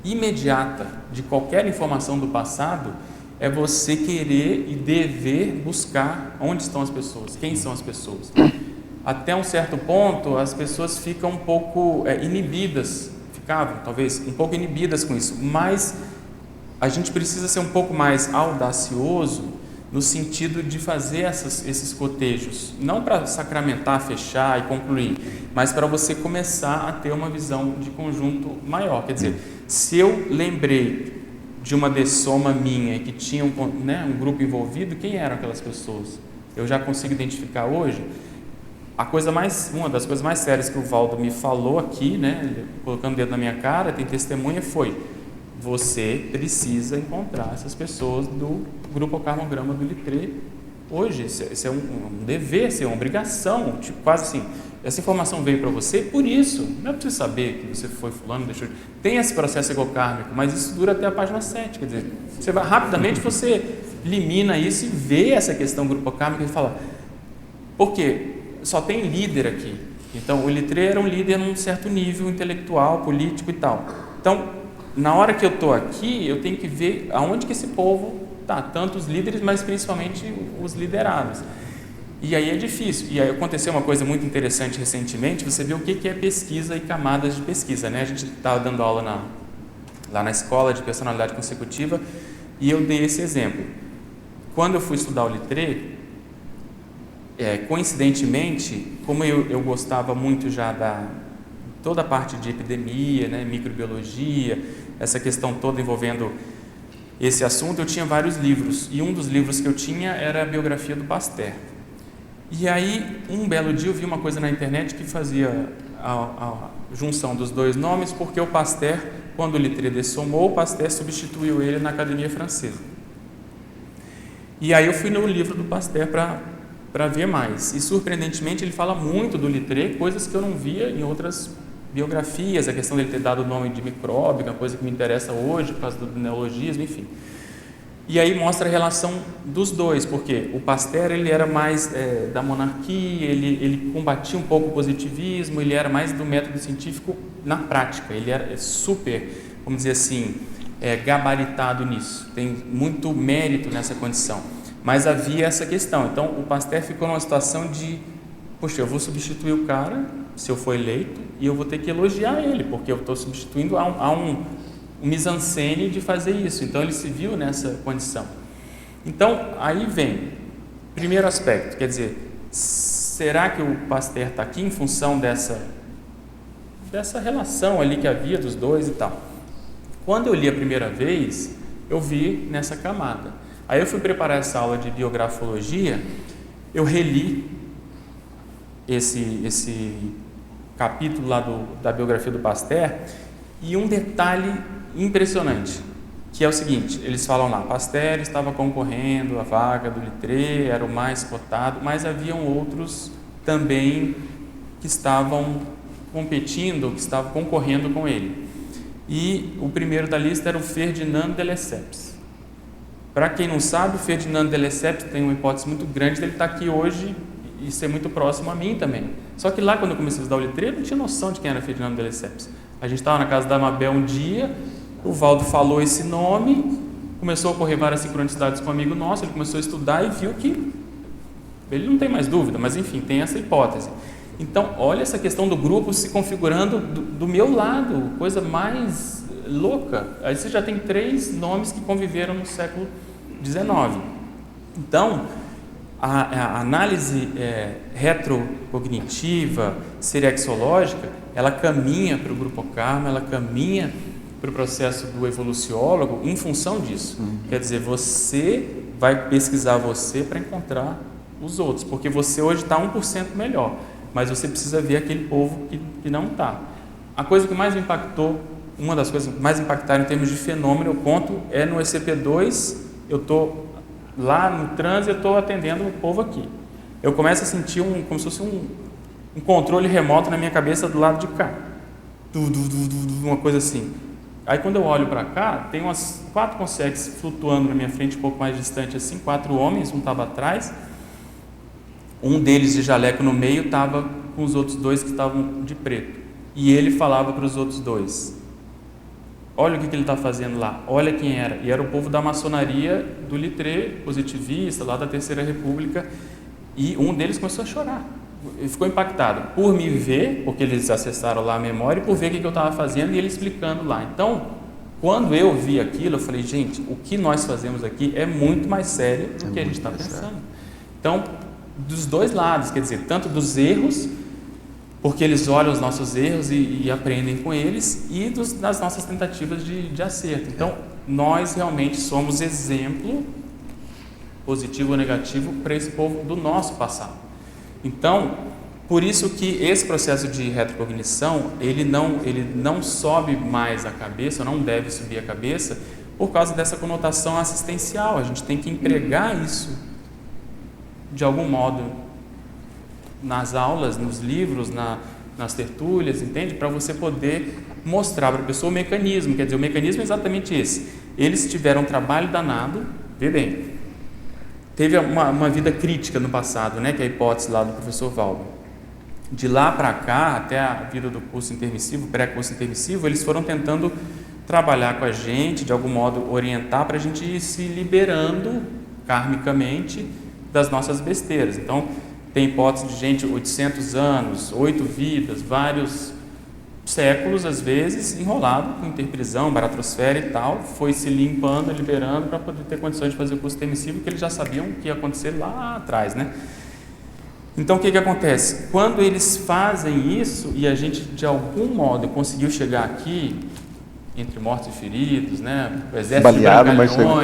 imediata de qualquer informação do passado é você querer e dever buscar onde estão as pessoas, quem são as pessoas. Até um certo ponto, as pessoas ficam um pouco inibidas, ficavam talvez um pouco inibidas com isso, mas a gente precisa ser um pouco mais audacioso no sentido de fazer esses cotejos, não para sacramentar, fechar e concluir, mas para você começar a ter uma visão de conjunto maior. Quer dizer, se eu lembrei de uma dessoma minha que tinha um grupo envolvido, quem eram aquelas pessoas? Eu já consigo identificar hoje. Uma das coisas mais sérias que o Valdo me falou aqui, né, colocando o dedo na minha cara, tem testemunha, foi: você precisa encontrar essas pessoas do grupo Karmograma do Littré hoje. Isso é um dever, isso é uma obrigação, tipo, quase assim. Essa informação veio para você por isso, não é para você saber que você foi fulano, tem esse processo egocármico, mas isso dura até a página 7, quer dizer, rapidamente você elimina isso e vê essa questão grupo kármico e fala, por quê? Só tem líder aqui. Então, o Littré era um líder num certo nível intelectual, político e tal. Então, na hora que eu estou aqui, eu tenho que ver aonde que esse povo está, tanto os líderes, mas principalmente os liderados. E aí é difícil. E aí aconteceu uma coisa muito interessante recentemente, você viu o que é pesquisa e camadas de pesquisa, né? A gente estava dando aula lá na escola de personalidade consecutiva e eu dei esse exemplo. Quando eu fui estudar o Littré, coincidentemente, como eu gostava muito já da toda a parte de epidemia, né, microbiologia, essa questão toda envolvendo esse assunto, eu tinha vários livros, e um dos livros que eu tinha era a biografia do Pasteur. E aí, um belo dia eu vi uma coisa na internet que fazia a junção dos dois nomes, porque o Pasteur, quando o Littré dessomou, o Pasteur substituiu ele na Academia Francesa. E aí eu fui no livro do Pasteur para ver mais. E, surpreendentemente, ele fala muito do Littré, coisas que eu não via em outras biografias, a questão dele ter dado o nome de micróbio, uma coisa que me interessa hoje, por causa do neologismo, enfim. E aí mostra a relação dos dois, porque o Pasteur ele era mais da monarquia, ele combatia um pouco o positivismo, ele era mais do método científico na prática, ele era super, vamos dizer assim, gabaritado nisso, tem muito mérito nessa condição. Mas havia essa questão. Então, o Pasteur ficou numa situação de, poxa, eu vou substituir o cara, se eu for eleito, e eu vou ter que elogiar ele, porque eu estou substituindo a um mise-en-scène de fazer isso. Então, ele se viu nessa condição. Então, aí vem, primeiro aspecto, quer dizer, será que o Pasteur está aqui em função dessa relação ali que havia dos dois e tal? Quando eu li a primeira vez, eu vi nessa camada. Aí eu fui preparar essa aula de biografologia, eu reli esse capítulo lá da biografia do Pasteur, e um detalhe impressionante, que é o seguinte, eles falam lá, Pasteur estava concorrendo à vaga do Littré, era o mais cotado, mas haviam outros também que estavam competindo, que estavam concorrendo com ele. E o primeiro da lista era o Ferdinand de Lesseps. Para quem não sabe, o Ferdinand de Lesseps tem uma hipótese muito grande dele estar aqui hoje e ser muito próximo a mim também. Só que lá, quando eu comecei a estudar o Littré, eu não tinha noção de quem era Ferdinand de Lesseps. A gente estava na casa da Mabel um dia, o Valdo falou esse nome, começou a ocorrer várias sincronicidades com um amigo nosso, ele começou a estudar e viu que ele não tem mais dúvida, mas enfim, tem essa hipótese. Então, olha essa questão do grupo se configurando do meu lado, coisa mais louca. Aí você já tem 3 nomes que conviveram no século XIX. Então, a análise retrocognitiva, serexológica, ela caminha para o grupo karma, ela caminha para o processo do evoluciólogo em função disso. Quer dizer, você vai pesquisar você para encontrar os outros, porque você hoje está 1% melhor, mas você precisa ver aquele povo que não está. A coisa que mais me impactou, uma das coisas que mais impactaram em termos de fenômeno, eu conto, é no ECP2, eu estou lá no transe, eu estou atendendo o povo aqui. Eu começo a sentir como se fosse um controle remoto na minha cabeça do lado de cá. Uma coisa assim. Aí quando eu olho para cá, tem umas 4 consegues flutuando na minha frente, um pouco mais distante assim, 4 homens, um estava atrás, um deles de jaleco no meio estava com os outros 2 que estavam de preto. E ele falava para os outros 2, olha o que ele está fazendo lá, olha quem era. E era o povo da maçonaria do Littré, positivista, lá da Terceira República, e um deles começou a chorar. Ele ficou impactado por me ver, porque eles acessaram lá a memória, e por ver o que eu estava fazendo e ele explicando lá. Então, quando eu vi aquilo, eu falei, gente, o que nós fazemos aqui é muito mais sério do que a gente está pensando. Então, dos dois lados, quer dizer, tanto dos erros, porque eles olham os nossos erros e aprendem com eles, e das nossas tentativas de acerto. Então, nós realmente somos exemplo, positivo ou negativo, para esse povo do nosso passado. Então, por isso que esse processo de retrocognição, ele não sobe mais a cabeça, não deve subir a cabeça, por causa dessa conotação assistencial. A gente tem que empregar isso, de algum modo, nas aulas, nos livros, nas tertúlias, entende? Para você poder mostrar para a pessoa o mecanismo. Quer dizer, o mecanismo é exatamente esse. Eles tiveram um trabalho danado, vê bem, teve uma vida crítica no passado, né, que é a hipótese lá do professor Valdo. De lá para cá, até a vida do curso intermissivo, pré-curso intermissivo, eles foram tentando trabalhar com a gente, de algum modo orientar para a gente ir se liberando karmicamente das nossas besteiras. Então, tem hipótese de gente 800 anos, 8 vidas, vários séculos, às vezes, enrolado com interprisão, baratrosfera e tal, foi se limpando, liberando para poder ter condições de fazer o curso intermissivo, que eles já sabiam o que ia acontecer lá atrás, né? Então, o que acontece? Quando eles fazem isso, e a gente, de algum modo, conseguiu chegar aqui, entre mortos e feridos, né? O exército baleado, de mas chegou.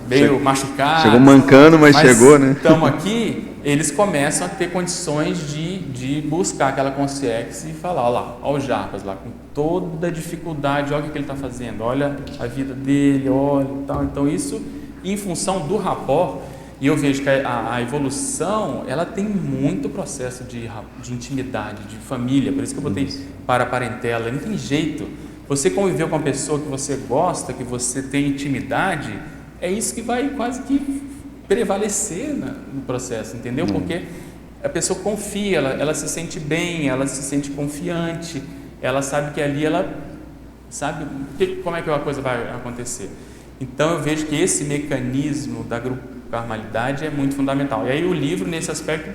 meio machucado. Chegou mancando, mas chegou, né? Estamos aqui, eles começam a ter condições de buscar aquela consciência e falar, olha lá, olha o Jarbas lá, com toda a dificuldade, olha o que ele está fazendo, olha a vida dele, olha e tal. Então, isso, em função do rapport, e eu vejo que a evolução, ela tem muito processo de intimidade, de família, por isso que eu botei para a parentela, não tem jeito. Você conviveu com uma pessoa que você gosta, que você tem intimidade, é isso que vai quase que prevalecer no processo, entendeu? Porque a pessoa confia, ela se sente bem, ela se sente confiante, ela sabe que ali ela sabe como é que a coisa vai acontecer. Então eu vejo que esse mecanismo da grupo-karmalidade é muito fundamental. E aí o livro, nesse aspecto,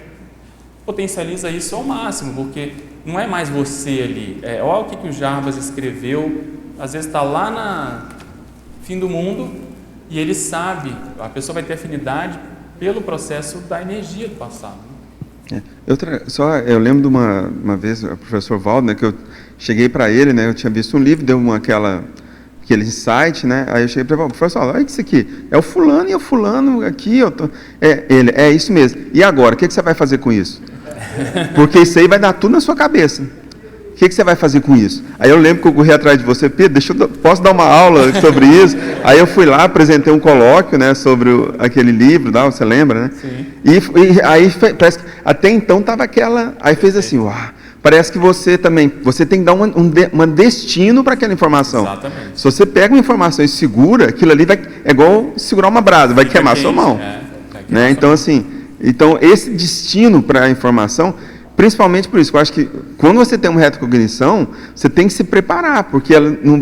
potencializa isso ao máximo, porque não é mais você ali. Olha o que o Jarbas escreveu, às vezes está lá no fim do mundo e ele sabe, a pessoa vai ter afinidade pelo processo da energia do passado. Eu lembro de uma vez, o professor Valdo, né, que eu cheguei para ele, né, eu tinha visto um livro, deu aquele insight, né, aí eu cheguei para ele, professor, olha isso aqui, é o fulano e o fulano aqui, é isso mesmo. E agora, o que você vai fazer com isso? Porque isso aí vai dar tudo na sua cabeça. O que você vai fazer com isso? Aí eu lembro que eu corri atrás de você, Pedro, posso dar uma aula sobre isso? Aí eu fui lá, apresentei um colóquio, né, sobre aquele livro, você lembra, né? Sim. E aí parece que até então estava aí fez assim, parece que você tem que dar um destino para aquela informação. Exatamente. Se você pega uma informação e segura, aquilo ali é igual segurar uma brasa, vai queimar sua mão. Né? Então, assim, esse destino para a informação, principalmente por isso, eu acho que quando você tem uma retrocognição, você tem que se preparar, porque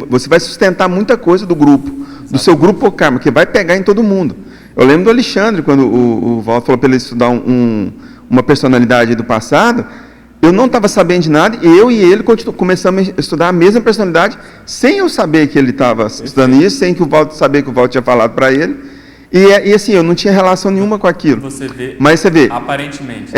você vai sustentar muita coisa do grupo, do seu grupo karma, que vai pegar em todo mundo. Eu lembro do Alexandre, quando o Walter falou para ele estudar uma personalidade do passado, eu não estava sabendo de nada, e eu e ele começamos a estudar a mesma personalidade, sem eu saber que ele estava estudando isso, sem que o Walter saber que o Walter tinha falado para ele. E assim, eu não tinha relação nenhuma com aquilo. Mas você vê. Aparentemente.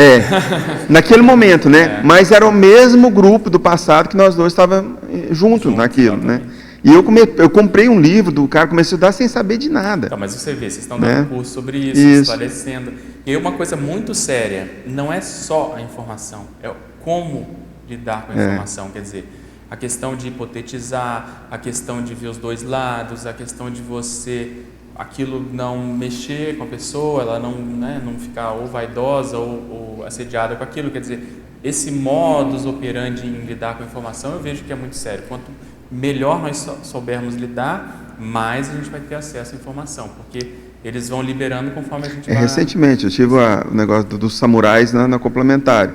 Naquele momento, né? Mas era o mesmo grupo do passado que nós dois estávamos juntos naquilo, exatamente. Né? E eu comprei um livro do cara, comecei a estudar sem saber de nada. Então, mas você vê, vocês estão dando curso sobre isso, esclarecendo. E uma coisa muito séria, não é só a informação, é como lidar com a informação. Quer dizer, a questão de hipotetizar, a questão de ver os dois lados, a questão de você... aquilo não mexer com a pessoa, ela não ficar ou vaidosa ou assediada com aquilo, quer dizer, esse modus operandi em lidar com a informação, eu vejo que é muito sério. Quanto melhor nós soubermos lidar, mais a gente vai ter acesso à informação, porque eles vão liberando conforme a gente vai... Recentemente, eu tive o negócio dos samurais na complementar.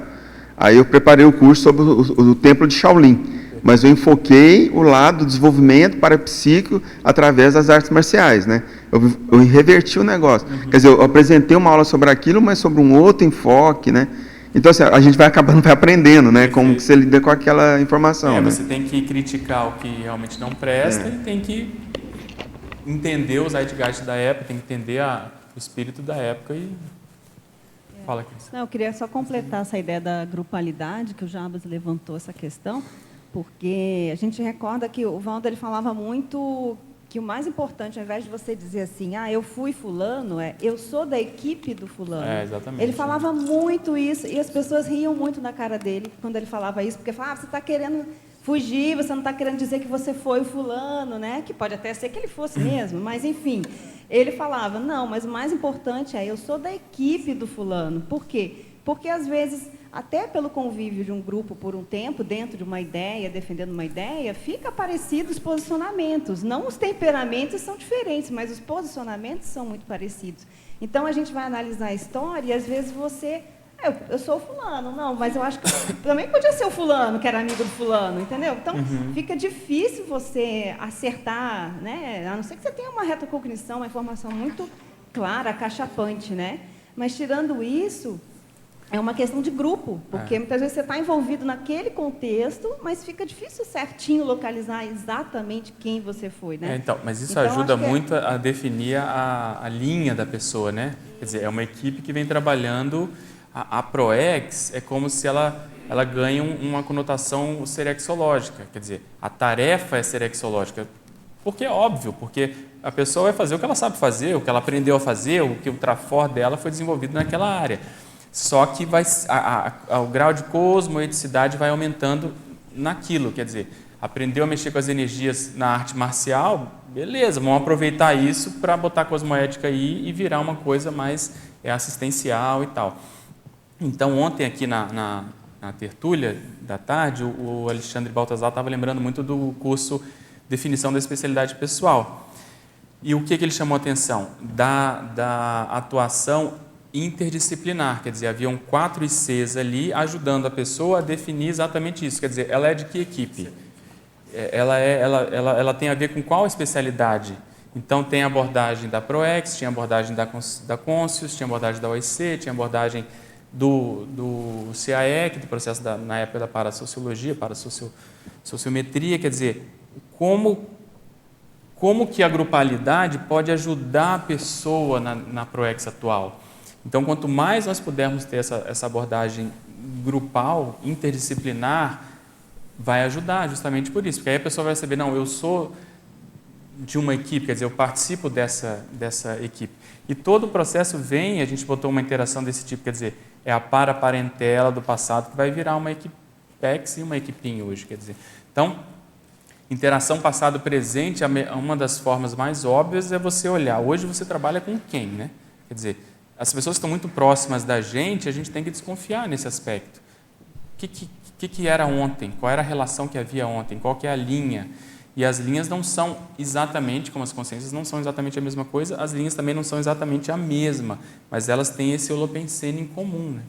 Aí eu preparei o curso sobre o templo de Shaolin, mas eu enfoquei o lado do desenvolvimento parapsíquico através das artes marciais, né? Eu reverti o negócio. Quer dizer, eu apresentei uma aula sobre aquilo, mas sobre um outro enfoque, né? Então, assim, a gente vai acabando, vai aprendendo, né? Como que você lida com aquela informação, né? Você tem que criticar o que realmente não presta e tem que entender os zeitgeist da época, tem que entender o espírito da época e... Fala, Cris. Não, eu queria só completar essa ideia da grupalidade, que o Jarbas levantou essa questão, porque a gente recorda que o Valdo ele falava muito que o mais importante, ao invés de você dizer assim, eu fui fulano, eu sou da equipe do fulano. Exatamente. Ele falava muito isso, e as pessoas riam muito na cara dele quando ele falava isso, porque falavam, você está querendo fugir, você não está querendo dizer que você foi o fulano, né? Que pode até ser que ele fosse mesmo, mas enfim. Ele falava, não, mas o mais importante eu sou da equipe do fulano. Por quê? Porque, às vezes, até pelo convívio de um grupo por um tempo, dentro de uma ideia, defendendo uma ideia, fica parecido os posicionamentos. Não os temperamentos são diferentes, mas os posicionamentos são muito parecidos. Então, a gente vai analisar a história e, às vezes, você... Eu sou o fulano, não, mas eu acho que eu também podia ser o fulano, que era amigo do fulano, entendeu? Então, fica difícil você acertar, né? A não ser que você tenha uma retocognição, uma informação muito clara, acachapante, né? Mas, tirando isso, é uma questão de grupo, porque muitas vezes você está envolvido naquele contexto, mas fica difícil certinho localizar exatamente quem você foi, né? Então, mas isso ajuda muito a definir a linha da pessoa, né? Quer dizer, é uma equipe que vem trabalhando... A ProEx é como se ela ganhe uma conotação serexológica, quer dizer, a tarefa é serexológica, porque é óbvio, porque a pessoa vai fazer o que ela sabe fazer, o que ela aprendeu a fazer, o que o trafor dela foi desenvolvido naquela área. Só que o grau de cosmoeticidade vai aumentando naquilo, quer dizer, aprendeu a mexer com as energias na arte marcial, beleza, vamos aproveitar isso para botar a cosmoética aí e virar uma coisa mais assistencial e tal. Então, ontem aqui na tertúlia da tarde, o Alexandre Baltazar estava lembrando muito do curso Definição da Especialidade Pessoal. E o que ele chamou a atenção? Da atuação interdisciplinar, quer dizer, haviam 4 ICs ali ajudando a pessoa a definir exatamente isso. Quer dizer, ela é de que equipe? Ela tem a ver com qual especialidade? Então, tem a abordagem da ProEx, tinha a abordagem da Conscius, tinha a abordagem da OIC, tinha a abordagem do CAEC, do processo na época da parasociologia, parasociometria, quer dizer, como que a grupalidade pode ajudar a pessoa na ProEx atual. Então, quanto mais nós pudermos ter essa abordagem grupal, interdisciplinar, vai ajudar justamente por isso, porque aí a pessoa vai saber, não, eu sou de uma equipe, quer dizer, eu participo dessa equipe. E todo o processo a gente botou uma interação desse tipo, quer dizer, é a parentela do passado que vai virar uma equipe PEX e uma equipinha hoje, quer dizer. Então, interação passado-presente, uma das formas mais óbvias é você olhar, hoje você trabalha com quem, né? Quer dizer, as pessoas que estão muito próximas da gente, a gente tem que desconfiar nesse aspecto. O que era ontem? Qual era a relação que havia ontem? Qual que é a linha? E as linhas não são exatamente, como as consciências não são exatamente a mesma coisa, as linhas também não são exatamente a mesma, mas elas têm esse holopensene em comum, né?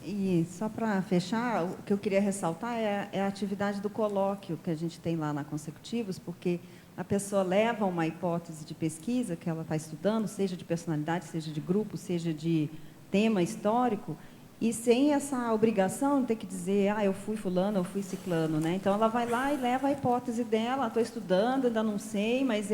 E só para fechar, o que eu queria ressaltar é a atividade do colóquio que a gente tem lá na Consecutivos, porque a pessoa leva uma hipótese de pesquisa que ela está estudando, seja de personalidade, seja de grupo, seja de tema histórico, e sem essa obrigação de ter que dizer, eu fui fulano, eu fui ciclano, né? Então, ela vai lá e leva a hipótese dela, estou estudando, ainda não sei, mas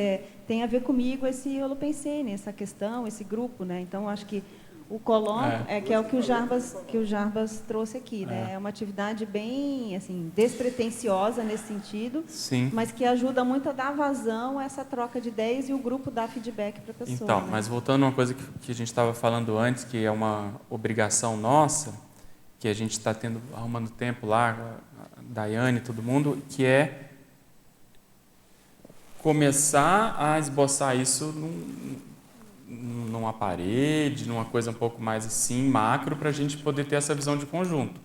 tem a ver comigo esse holopensene, essa questão, esse grupo, né? Então, acho que o colóquio que é o que o Jarbas trouxe aqui, né? É uma atividade bem, assim, despretensiosa nesse sentido, Sim. Mas que ajuda muito a dar vazão a essa troca de ideias e o grupo dá feedback para a pessoa. Então, né? mas voltando a uma coisa que a gente estava falando antes, que é uma obrigação nossa, que a gente está arrumando tempo lá, a Daiane e todo mundo, que é começar a esboçar isso numa parede, numa coisa um pouco mais assim, macro, para a gente poder ter essa visão de conjunto.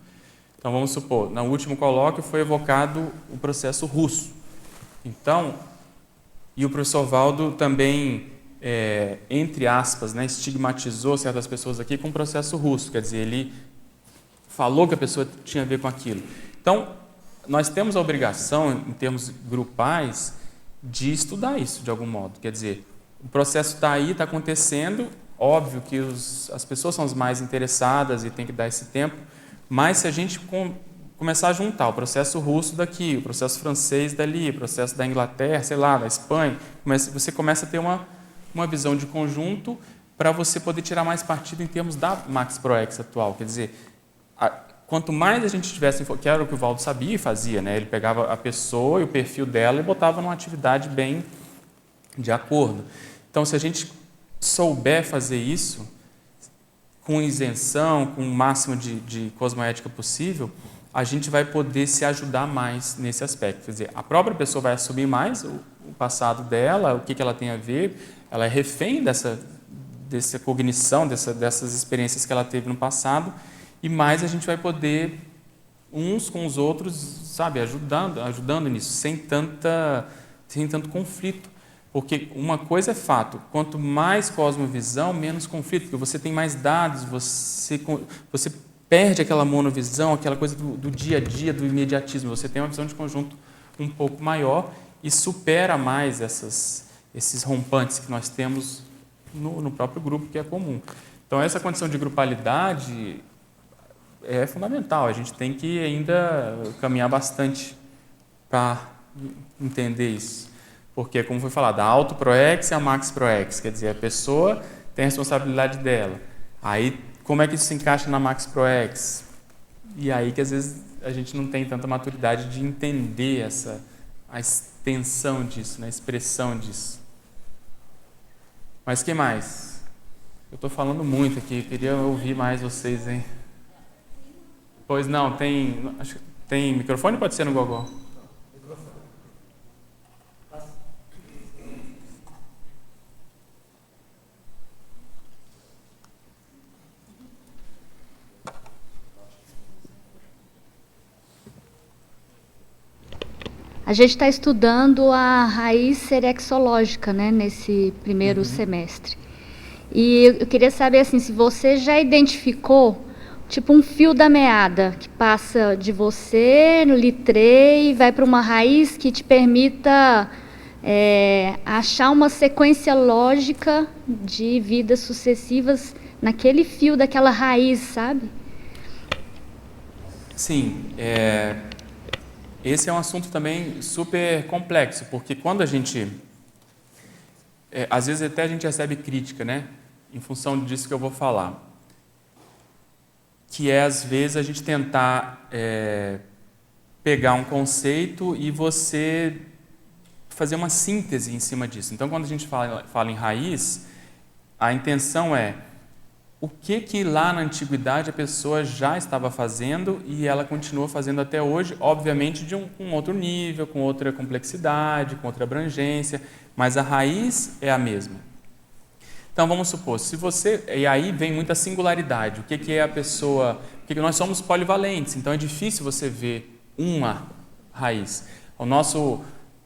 Então, vamos supor, no último colóquio foi evocado o processo russo. Então, e o professor Valdo também, entre aspas, né, estigmatizou certas pessoas aqui com o processo russo, quer dizer, ele falou que a pessoa tinha a ver com aquilo. Então, nós temos a obrigação, em termos grupais, de estudar isso de algum modo. Quer dizer, o processo está aí, está acontecendo, óbvio que as pessoas são as mais interessadas e tem que dar esse tempo, mas se a gente começar a juntar o processo russo daqui, o processo francês dali, o processo da Inglaterra, sei lá, da Espanha, você começa a ter uma visão de conjunto para você poder tirar mais partido em termos da Max ProEx atual. Quer dizer, quanto mais a gente tivesse, que era o que o Valdo sabia e fazia, né? Ele pegava a pessoa e o perfil dela e botava numa atividade bem de acordo. Então, se a gente souber fazer isso, com isenção, com o máximo de cosmoética possível, a gente vai poder se ajudar mais nesse aspecto. Quer dizer, a própria pessoa vai assumir mais o passado dela, o que ela tem a ver, ela é refém dessa cognição, dessas experiências que ela teve no passado, e mais a gente vai poder, uns com os outros, sabe, ajudando nisso, sem tanto conflito. Porque uma coisa é fato, quanto mais cosmovisão, menos conflito, porque você tem mais dados, você perde aquela monovisão, aquela coisa do dia a dia, do imediatismo, você tem uma visão de conjunto um pouco maior e supera mais esses rompantes que nós temos no próprio grupo, que é comum. Então, essa condição de grupalidade é fundamental, a gente tem que ainda caminhar bastante para entender isso. Porque, como foi falado, a auto-proex e a max-proex, quer dizer, a pessoa tem a responsabilidade dela. Aí, como é que isso se encaixa na max-proex? E aí que, às vezes, a gente não tem tanta maturidade de entender a extensão disso, né, a expressão disso. Mas que mais? Eu estou falando muito aqui, queria ouvir mais vocês, hein? Pois não, tem microfone ou pode ser no gogó? A gente está estudando a raiz serexológica, né, nesse primeiro semestre. E eu queria saber assim, se você já identificou tipo um fio da meada que passa de você no litrei e vai para uma raiz que te permita achar uma sequência lógica de vidas sucessivas naquele fio daquela raiz, sabe? Sim, esse é um assunto também super complexo, porque quando a gente, às vezes até a gente recebe crítica, né, em função disso que eu vou falar, que é às vezes a gente tentar pegar um conceito e você fazer uma síntese em cima disso. Então, quando a gente fala em raiz, a intenção é o que lá na antiguidade a pessoa já estava fazendo e ela continua fazendo até hoje, obviamente com outro nível, com outra complexidade, com outra abrangência, mas a raiz é a mesma. Então, vamos supor, e aí vem muita singularidade, o que é a pessoa, porque nós somos polivalentes, então é difícil você ver uma raiz.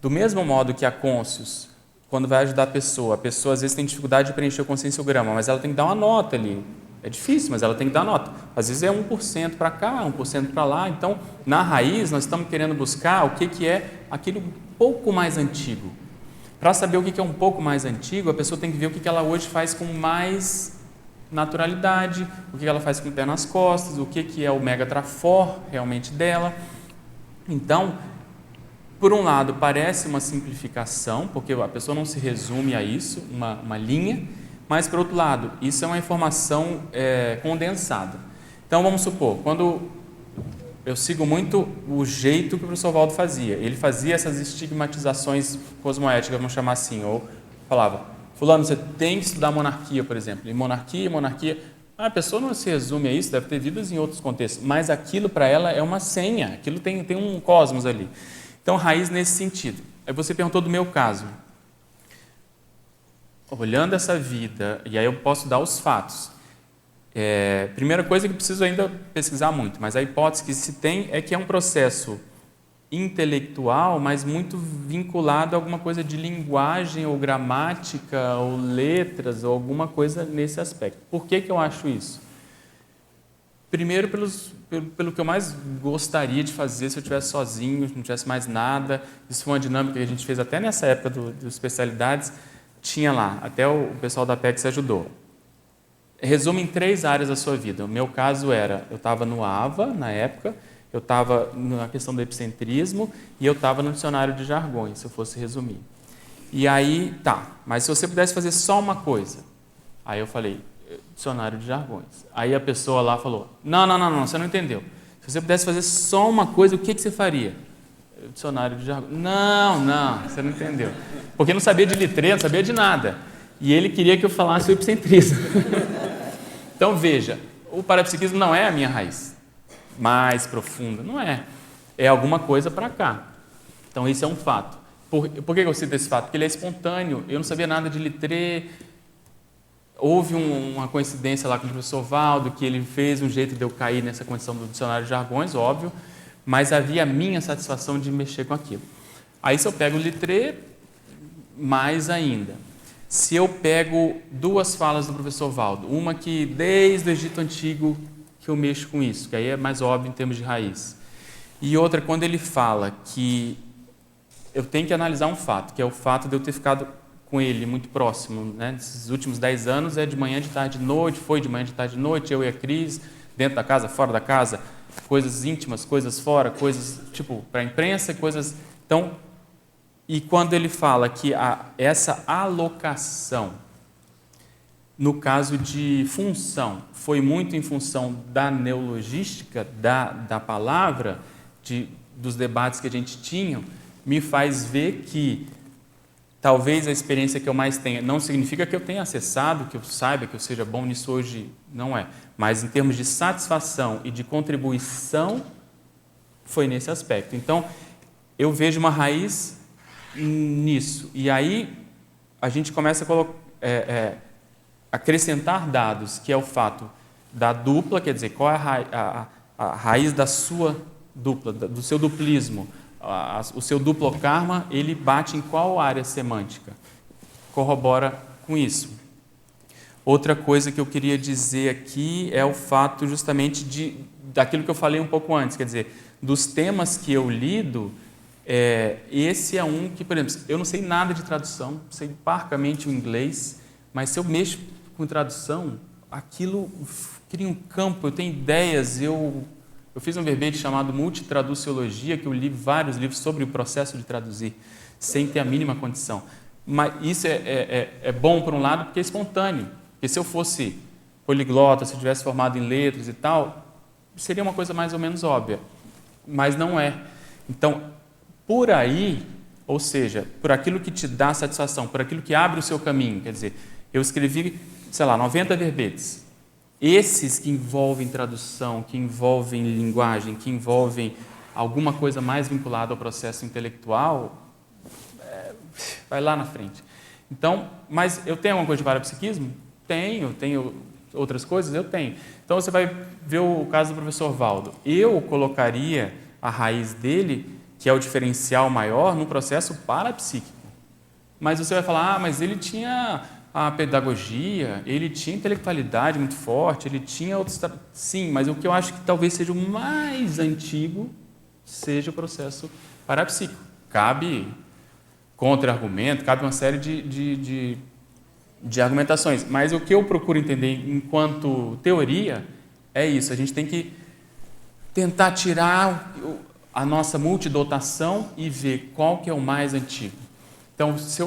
Do mesmo modo que a Conscius, quando vai ajudar a pessoa às vezes tem dificuldade de preencher o conscienciograma, mas ela tem que dar uma nota ali. É difícil, mas ela tem que dar nota. Às vezes é 1% para cá, 1% para lá. Então, na raiz, nós estamos querendo buscar o que é aquele um pouco mais antigo. Para saber o que é um pouco mais antigo, a pessoa tem que ver o que ela hoje faz com mais naturalidade, o que ela faz com o pé nas costas, o que é o mega trafor realmente dela. Então, por um lado, parece uma simplificação, porque a pessoa não se resume a isso, uma linha, mas, por outro lado, isso é uma informação condensada. Então, vamos supor, quando eu sigo muito o jeito que o professor Valdo fazia, ele fazia essas estigmatizações cosmoéticas, vamos chamar assim, ou falava, fulano, você tem que estudar monarquia, por exemplo, e monarquia, a pessoa não se resume a isso, deve ter vidas em outros contextos, mas aquilo para ela é uma senha, aquilo tem um cosmos ali. Então, raiz nesse sentido. Aí você perguntou do meu caso. Olhando essa vida, e aí eu posso dar os fatos. Primeira coisa que preciso ainda pesquisar muito, mas a hipótese que se tem é que é um processo intelectual, mas muito vinculado a alguma coisa de linguagem ou gramática ou letras ou alguma coisa nesse aspecto. Por que eu acho isso? Primeiro, pelo que eu mais gostaria de fazer se eu estivesse sozinho, não tivesse mais nada. Isso foi uma dinâmica que a gente fez até nessa época dos especialidades. Tinha lá, até o pessoal da PEC se ajudou. Resume em 3 áreas da sua vida. O meu caso era, eu estava no AVA, na época, eu estava na questão do epicentrismo e eu estava no dicionário de jargões, se eu fosse resumir. E aí, mas se você pudesse fazer só uma coisa. Aí eu falei, dicionário de jargões. Aí a pessoa lá falou, não, você não entendeu. Se você pudesse fazer só uma coisa, o que você faria? Dicionário de jargões. Não, você não entendeu. Porque não sabia de letreiro, não sabia de nada. E ele queria que eu falasse o epicentrismo. Então, veja, o parapsiquismo não é a minha raiz mais profunda, não é. É alguma coisa para cá. Então, isso é um fato. Por que eu cito esse fato? Porque ele é espontâneo. Eu não sabia nada de letreiro. Houve uma coincidência lá com o professor Valdo, que ele fez um jeito de eu cair nessa condição do dicionário de jargões, óbvio, mas havia a minha satisfação de mexer com aquilo. Aí, se eu pego o letreiro, mais ainda. Se eu pego 2 falas do professor Valdo, uma que desde o Egito Antigo que eu mexo com isso, que aí é mais óbvio em termos de raiz, e outra quando ele fala que eu tenho que analisar um fato, que é o fato de eu ter ficado com ele muito próximo, né? Nesses últimos 10 anos é de manhã, de tarde, de noite, foi de manhã, de tarde, de noite, eu e a Cris, dentro da casa, fora da casa, coisas íntimas, coisas fora, coisas tipo para a imprensa, coisas... Então, e quando ele fala que essa alocação, no caso de função, foi muito em função da neologística, da palavra, dos debates que a gente tinha, me faz ver que talvez a experiência que eu mais tenha, não significa que eu tenha acessado, que eu saiba, que eu seja bom nisso hoje, não é. Mas em termos de satisfação e de contribuição, foi nesse aspecto. Então, eu vejo uma raiz nisso. E aí, a gente começa a acrescentar dados, que é o fato da dupla, quer dizer, qual é a raiz da sua dupla, do seu duplismo. O seu duplo karma, ele bate em qual área semântica? Corrobora com isso. Outra coisa que eu queria dizer aqui é o fato justamente daquilo que eu falei um pouco antes, quer dizer, dos temas que eu lido, esse é um que, por exemplo, eu não sei nada de tradução, sei parcamente o inglês, mas se eu mexo com tradução, aquilo cria um campo, eu tenho ideias, eu fiz um verbete chamado Multitraduciologia, que eu li vários livros sobre o processo de traduzir, sem ter a mínima condição. Mas isso é bom, por um lado, porque é espontâneo. Porque se eu fosse poliglota, se eu tivesse formado em letras e tal, seria uma coisa mais ou menos óbvia. Mas não é. Então, por aí, ou seja, por aquilo que te dá satisfação, por aquilo que abre o seu caminho, quer dizer, eu escrevi, 90 verbetes. Esses que envolvem tradução, que envolvem linguagem, que envolvem alguma coisa mais vinculada ao processo intelectual, vai lá na frente. Então, mas eu tenho alguma coisa de parapsiquismo? Tenho outras coisas? Eu tenho. Então, você vai ver o caso do professor Valdo. Eu colocaria a raiz dele, que é o diferencial maior, num processo parapsíquico. Mas você vai falar, mas ele tinha a pedagogia, ele tinha intelectualidade muito forte, ele tinha outros... Sim, mas o que eu acho que talvez seja o mais antigo seja o processo parapsíquico. Cabe contra-argumento, cabe uma série de argumentações. Mas o que eu procuro entender enquanto teoria é isso. A gente tem que tentar tirar a nossa multidotação e ver qual que é o mais antigo. Então, se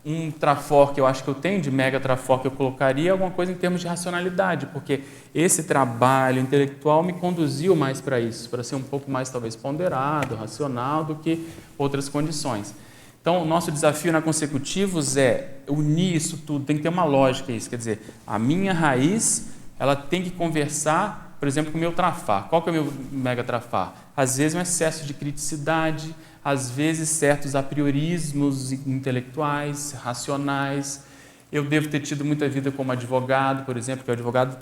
um trafor que eu acho que eu tenho, de mega trafor que eu colocaria, alguma coisa em termos de racionalidade, porque esse trabalho intelectual me conduziu mais para isso, para ser um pouco mais, talvez, ponderado, racional, do que outras condições. Então, o nosso desafio na Consecutivos é unir isso tudo, tem que ter uma lógica isso, quer dizer, a minha raiz, ela tem que conversar, por exemplo, com o meu trafar. Qual que é o meu mega trafar? Às vezes um excesso de criticidade, às vezes certos apriorismos intelectuais, racionais. Eu devo ter tido muita vida como advogado, por exemplo, que o advogado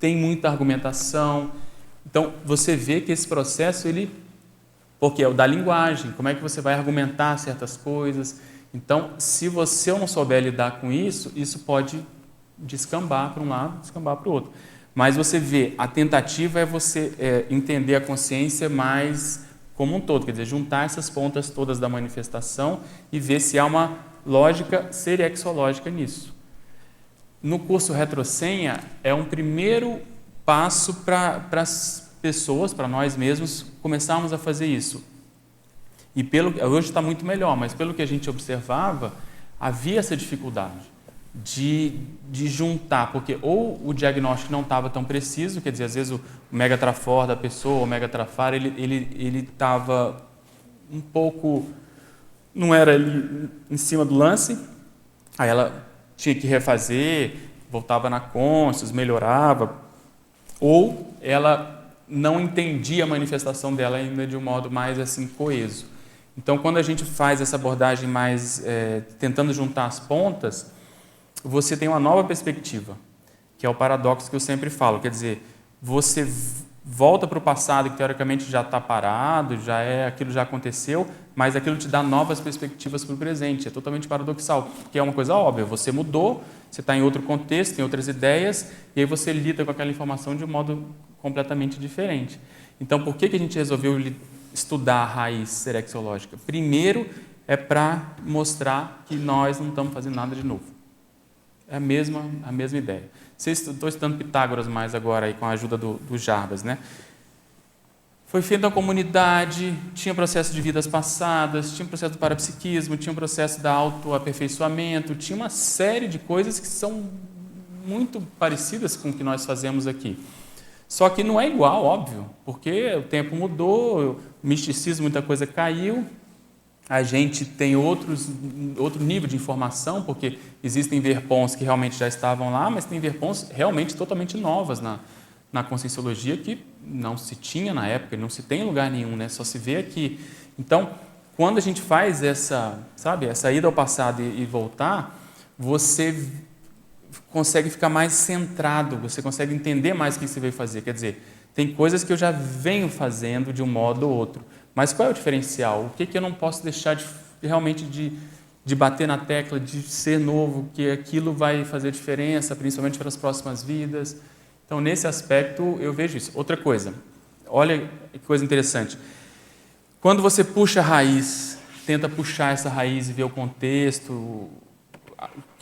tem muita argumentação. Então, você vê que esse processo, porque é o da linguagem, como é que você vai argumentar certas coisas. Então, se você não souber lidar com isso, isso pode descambar para um lado, descambar para o outro. Mas você vê, a tentativa é você entender a consciência mais como um todo, quer dizer, juntar essas pontas todas da manifestação e ver se há uma lógica serexológica nisso. No curso Retrosenha, é um primeiro passo para as pessoas, para nós mesmos, começarmos a fazer isso. E hoje está muito melhor, mas pelo que a gente observava, havia essa dificuldade de juntar, porque ou o diagnóstico não estava tão preciso, quer dizer, às vezes o megatrafor da pessoa, o megatrafar, ele estava um pouco, não era ali em cima do lance, aí ela tinha que refazer, voltava na consciência, melhorava, ou ela não entendia a manifestação dela ainda de um modo mais assim coeso. Então, quando a gente faz essa abordagem mais tentando juntar as pontas, você tem uma nova perspectiva, que é o paradoxo que eu sempre falo, quer dizer, você volta para o passado que teoricamente já está parado, aquilo já aconteceu, mas aquilo te dá novas perspectivas para o presente, é totalmente paradoxal, porque é uma coisa óbvia, você mudou, você está em outro contexto, tem outras ideias, e aí você lida com aquela informação de um modo completamente diferente. Então, por que a gente resolveu estudar a raiz serexológica? Primeiro, é para mostrar que nós não estamos fazendo nada de novo. É a mesma ideia. Estou estudando Pitágoras mais agora aí, com a ajuda do Jarbas, né? Foi feita uma comunidade, tinha processo de vidas passadas, tinha processo do parapsiquismo, tinha um processo da autoaperfeiçoamento, tinha uma série de coisas que são muito parecidas com o que nós fazemos aqui. Só que não é igual, óbvio, porque o tempo mudou, o misticismo, muita coisa caiu, a gente tem outro nível de informação, porque existem verpons que realmente já estavam lá, mas tem verpons realmente totalmente novas na Conscienciologia que não se tinha na época, não se tem em lugar nenhum, né? Só se vê aqui. Então, quando a gente faz essa ida ao passado e voltar, você consegue ficar mais centrado, você consegue entender mais o que você veio fazer. Quer dizer, tem coisas que eu já venho fazendo de um modo ou outro. Mas qual é o diferencial? O que eu não posso deixar realmente de bater na tecla, de ser novo, que aquilo vai fazer diferença, principalmente para as próximas vidas? Então, nesse aspecto, eu vejo isso. Outra coisa, olha que coisa interessante. Quando você puxa a raiz, tenta puxar essa raiz e ver o contexto,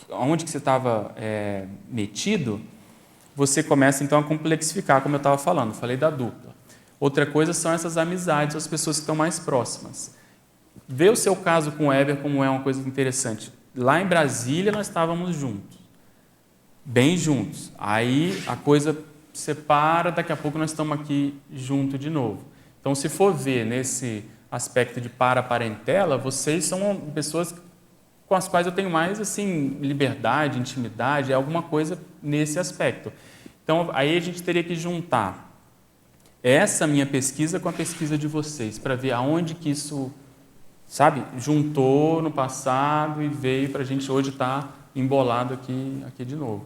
onde que você estava metido, você começa, então, a complexificar, como eu estava falando. Falei da dupla. Outra coisa são essas amizades, as pessoas que estão mais próximas. Ver o seu caso com o Heber como é uma coisa interessante. Lá em Brasília, nós estávamos juntos, bem juntos. Aí a coisa separa, daqui a pouco nós estamos aqui junto de novo. Então, se for ver nesse aspecto de parentela, vocês são pessoas com as quais eu tenho mais assim, liberdade, intimidade, alguma coisa nesse aspecto. Então, aí a gente teria que juntar essa minha pesquisa com a pesquisa de vocês, para ver aonde que isso, juntou no passado e veio para a gente hoje estar embolado aqui de novo.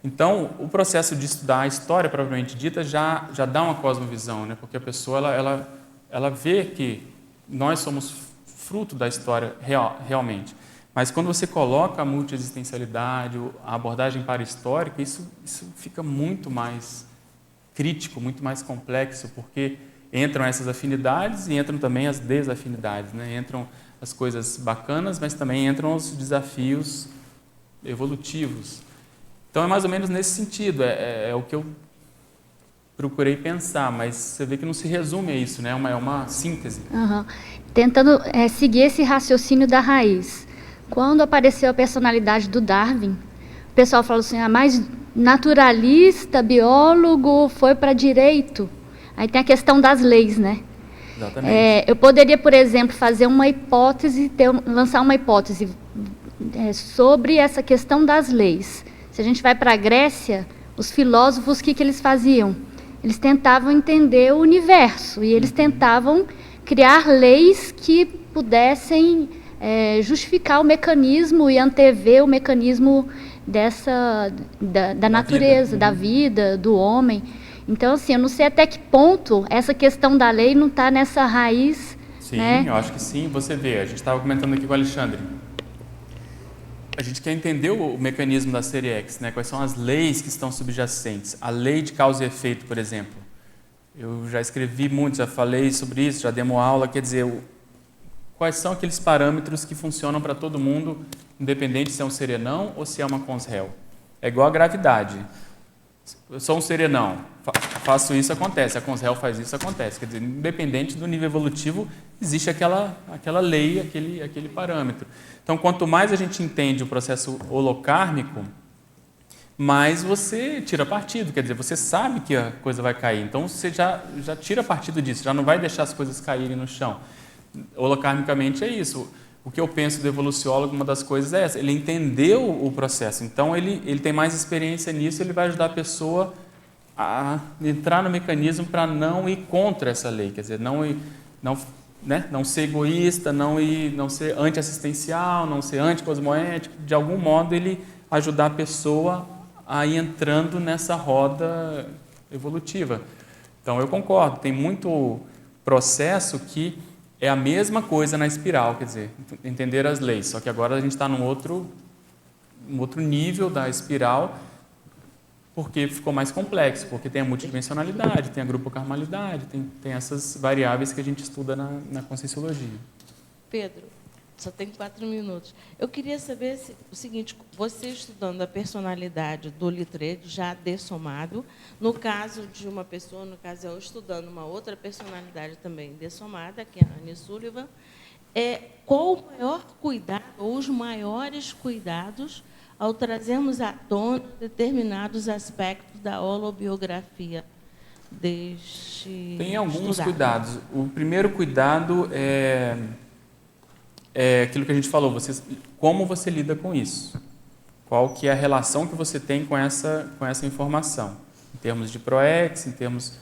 Então, o processo de estudar a história, propriamente dita, já dá uma cosmovisão, né? Porque a pessoa ela vê que nós somos fruto da história realmente. Mas quando você coloca a multiexistencialidade, a abordagem para-histórica, isso fica muito mais crítico, muito mais complexo, porque entram essas afinidades e entram também as desafinidades, né? Entram as coisas bacanas, mas também entram os desafios evolutivos. Então, é mais ou menos nesse sentido, é o que eu procurei pensar, mas você vê que não se resume a isso, né? É uma síntese. Uhum. Tentando seguir esse raciocínio da raiz. Quando apareceu a personalidade do Darwin, o pessoal falou assim, mais naturalista, biólogo, foi para direito. Aí tem a questão das leis, né? Exatamente. Eu poderia, por exemplo, fazer uma hipótese, lançar uma hipótese sobre essa questão das leis. Se a gente vai para a Grécia, os filósofos, o que eles faziam? Eles tentavam entender o universo e eles tentavam criar leis que pudessem justificar o mecanismo e antever o mecanismo da natureza, da vida, do homem. Então, assim, eu não sei até que ponto essa questão da lei não está nessa raiz. Sim, né? eu acho que sim. Você vê, a gente estava comentando aqui com o Alexandre. A gente quer entender o mecanismo da série X, né? Quais são as leis que estão subjacentes. A lei de causa e efeito, por exemplo. Eu já escrevi muito, já falei sobre isso, já demos aula. Quer dizer, quais são aqueles parâmetros que funcionam para todo mundo, independente se é um serenão ou se é uma consréu. É igual a gravidade. Eu sou um serenão, faço isso, acontece. A consréu faz isso, acontece. Quer dizer, independente do nível evolutivo, existe aquela lei, aquele parâmetro. Então, quanto mais a gente entende o processo holocármico, mais você tira partido. Quer dizer, você sabe que a coisa vai cair. Então, você já tira partido disso, já não vai deixar as coisas caírem no chão. Holokarmicamente é isso. O que eu penso do evoluciólogo, uma das coisas é essa. Ele entendeu o processo. Então, ele tem mais experiência nisso, ele vai ajudar a pessoa a entrar no mecanismo para não ir contra essa lei. Quer dizer, não ser egoísta, não ser anti-assistencial, não ser anti-cosmoético. De algum modo, ele ajudar a pessoa a ir entrando nessa roda evolutiva. Então, eu concordo. Tem muito processo que é a mesma coisa na espiral, quer dizer, entender as leis. Só que agora a gente está num outro nível da espiral, porque ficou mais complexo, porque tem a multidimensionalidade, tem a grupocarmalidade, tem essas variáveis que a gente estuda na Conscienciologia. Pedro, só tem 4 minutos. Eu queria saber o seguinte, você estudando a personalidade do Littré, já dessomado, no caso de uma pessoa, no caso eu estudando uma outra personalidade também dessomada, que é a Annie Sullivan, qual o maior cuidado, ou os maiores cuidados, ao trazermos à tona determinados aspectos da holobiografia deste Tem alguns estudado? cuidados. O primeiro cuidado é aquilo que a gente falou, como você lida com isso? Qual que é a relação que você tem com essa informação? Em termos de proex, em termos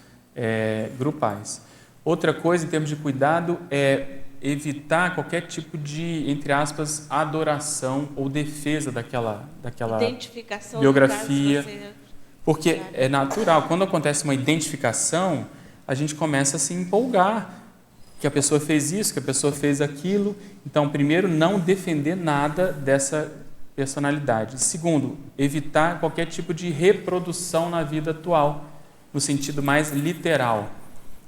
grupais. Outra coisa, em termos de cuidado, é evitar qualquer tipo de, entre aspas, adoração ou defesa daquela identificação, biografia. No caso, você... Porque é natural, quando acontece uma identificação, a gente começa a se empolgar, que a pessoa fez isso, que a pessoa fez aquilo. Então, primeiro, não defender nada dessa personalidade. Segundo, evitar qualquer tipo de reprodução na vida atual, no sentido mais literal.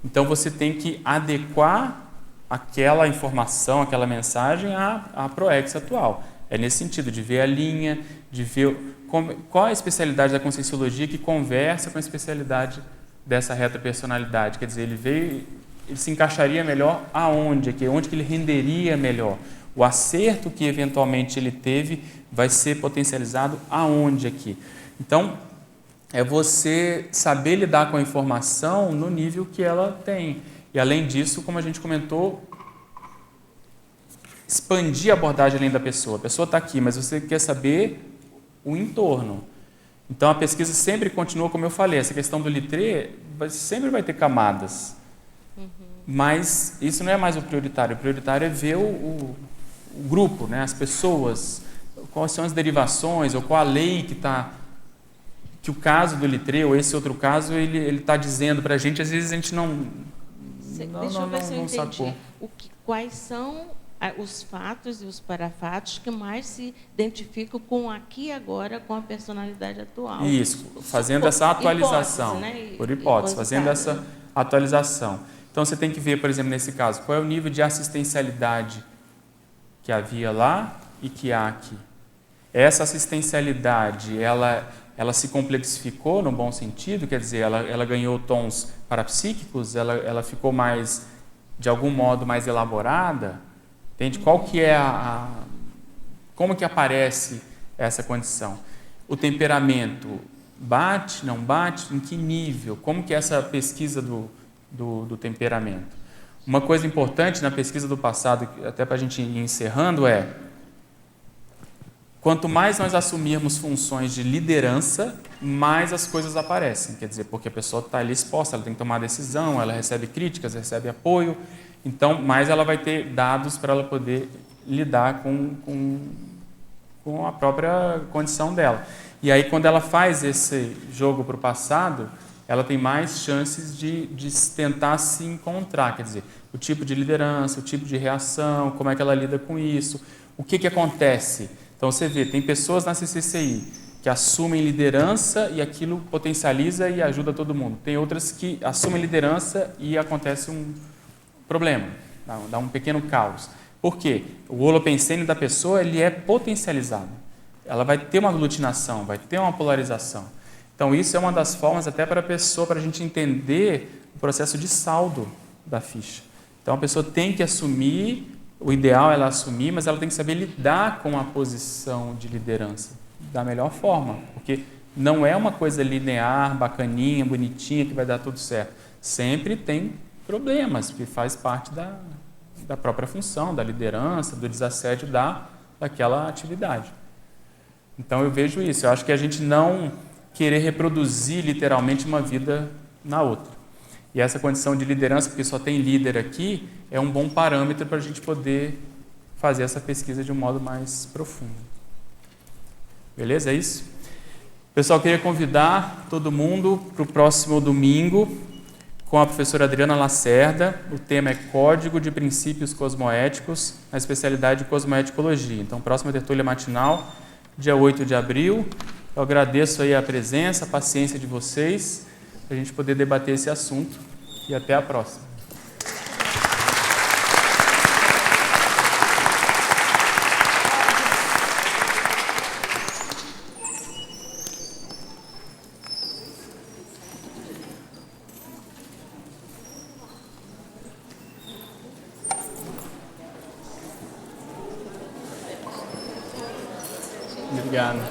Então, você tem que adequar aquela informação, aquela mensagem à proex atual. É nesse sentido, de ver a linha, de ver qual a especialidade da Conscienciologia que conversa com a especialidade dessa retropersonalidade. Quer dizer, ele se encaixaria melhor aonde que ele renderia melhor. O acerto que eventualmente ele teve vai ser potencializado aonde aqui. Então, é você saber lidar com a informação no nível que ela tem. E, além disso, como a gente comentou, expandir a abordagem além da pessoa. A pessoa está aqui, mas você quer saber o entorno. Então, a pesquisa sempre continua, como eu falei, essa questão do Littré sempre vai ter camadas. Mas isso não é mais o prioritário. O prioritário é ver o grupo, né? As pessoas, quais são as derivações, ou qual a lei que o caso do Littré, ou esse outro caso, ele está dizendo para a gente, às vezes a gente não sacou. Quais são os fatos e os parafatos que mais se identificam com aqui e agora, com a personalidade atual? Isso, fazendo essa atualização. Hipótese, né? Por hipótese, fazendo essa atualização. Então, você tem que ver, por exemplo, nesse caso, qual é o nível de assistencialidade que havia lá e que há aqui. Essa assistencialidade, ela se complexificou no bom sentido, quer dizer, ela ganhou tons parapsíquicos, ela ficou mais, de algum modo, mais elaborada. Entende? Qual que é como que aparece essa condição? O temperamento bate, não bate? Em que nível? Como que é essa pesquisa do temperamento? Uma coisa importante na pesquisa do passado, até para a gente ir encerrando, quanto mais nós assumirmos funções de liderança, mais as coisas aparecem. Quer dizer, porque a pessoa está ali exposta, ela tem que tomar decisão, ela recebe críticas, recebe apoio, então mais ela vai ter dados para ela poder lidar com com a própria condição dela. E aí, quando ela faz esse jogo para o passado, ela tem mais chances de tentar se encontrar, quer dizer, o tipo de liderança, o tipo de reação, como é que ela lida com isso, o que acontece. Então, você vê, tem pessoas na CCCI que assumem liderança e aquilo potencializa e ajuda todo mundo. Tem outras que assumem liderança e acontece um problema, dá um pequeno caos. Por quê? O holopensene da pessoa ele é potencializado. Ela vai ter uma aglutinação, vai ter uma polarização. Então, isso é uma das formas até para a pessoa, para a gente entender o processo de saldo da ficha. Então, a pessoa tem que assumir, o ideal é ela assumir, mas ela tem que saber lidar com a posição de liderança da melhor forma, porque não é uma coisa linear, bacaninha, bonitinha, que vai dar tudo certo. Sempre tem problemas, que faz parte da própria função, da liderança, do desassédio daquela atividade. Então, eu vejo isso. Eu acho que a gente não querer reproduzir literalmente uma vida na outra. E essa condição de liderança, porque só tem líder aqui, é um bom parâmetro para a gente poder fazer essa pesquisa de um modo mais profundo. Beleza? É isso? Pessoal, eu queria convidar todo mundo para o próximo domingo com a professora Adriana Lacerda. O tema é Código de Princípios Cosmoéticos, na especialidade de Cosmoeticologia. Então, próxima tertúlia matinal, dia 8 de abril. Eu agradeço aí a presença, a paciência de vocês, para a gente poder debater esse assunto. E até a próxima. Obrigado.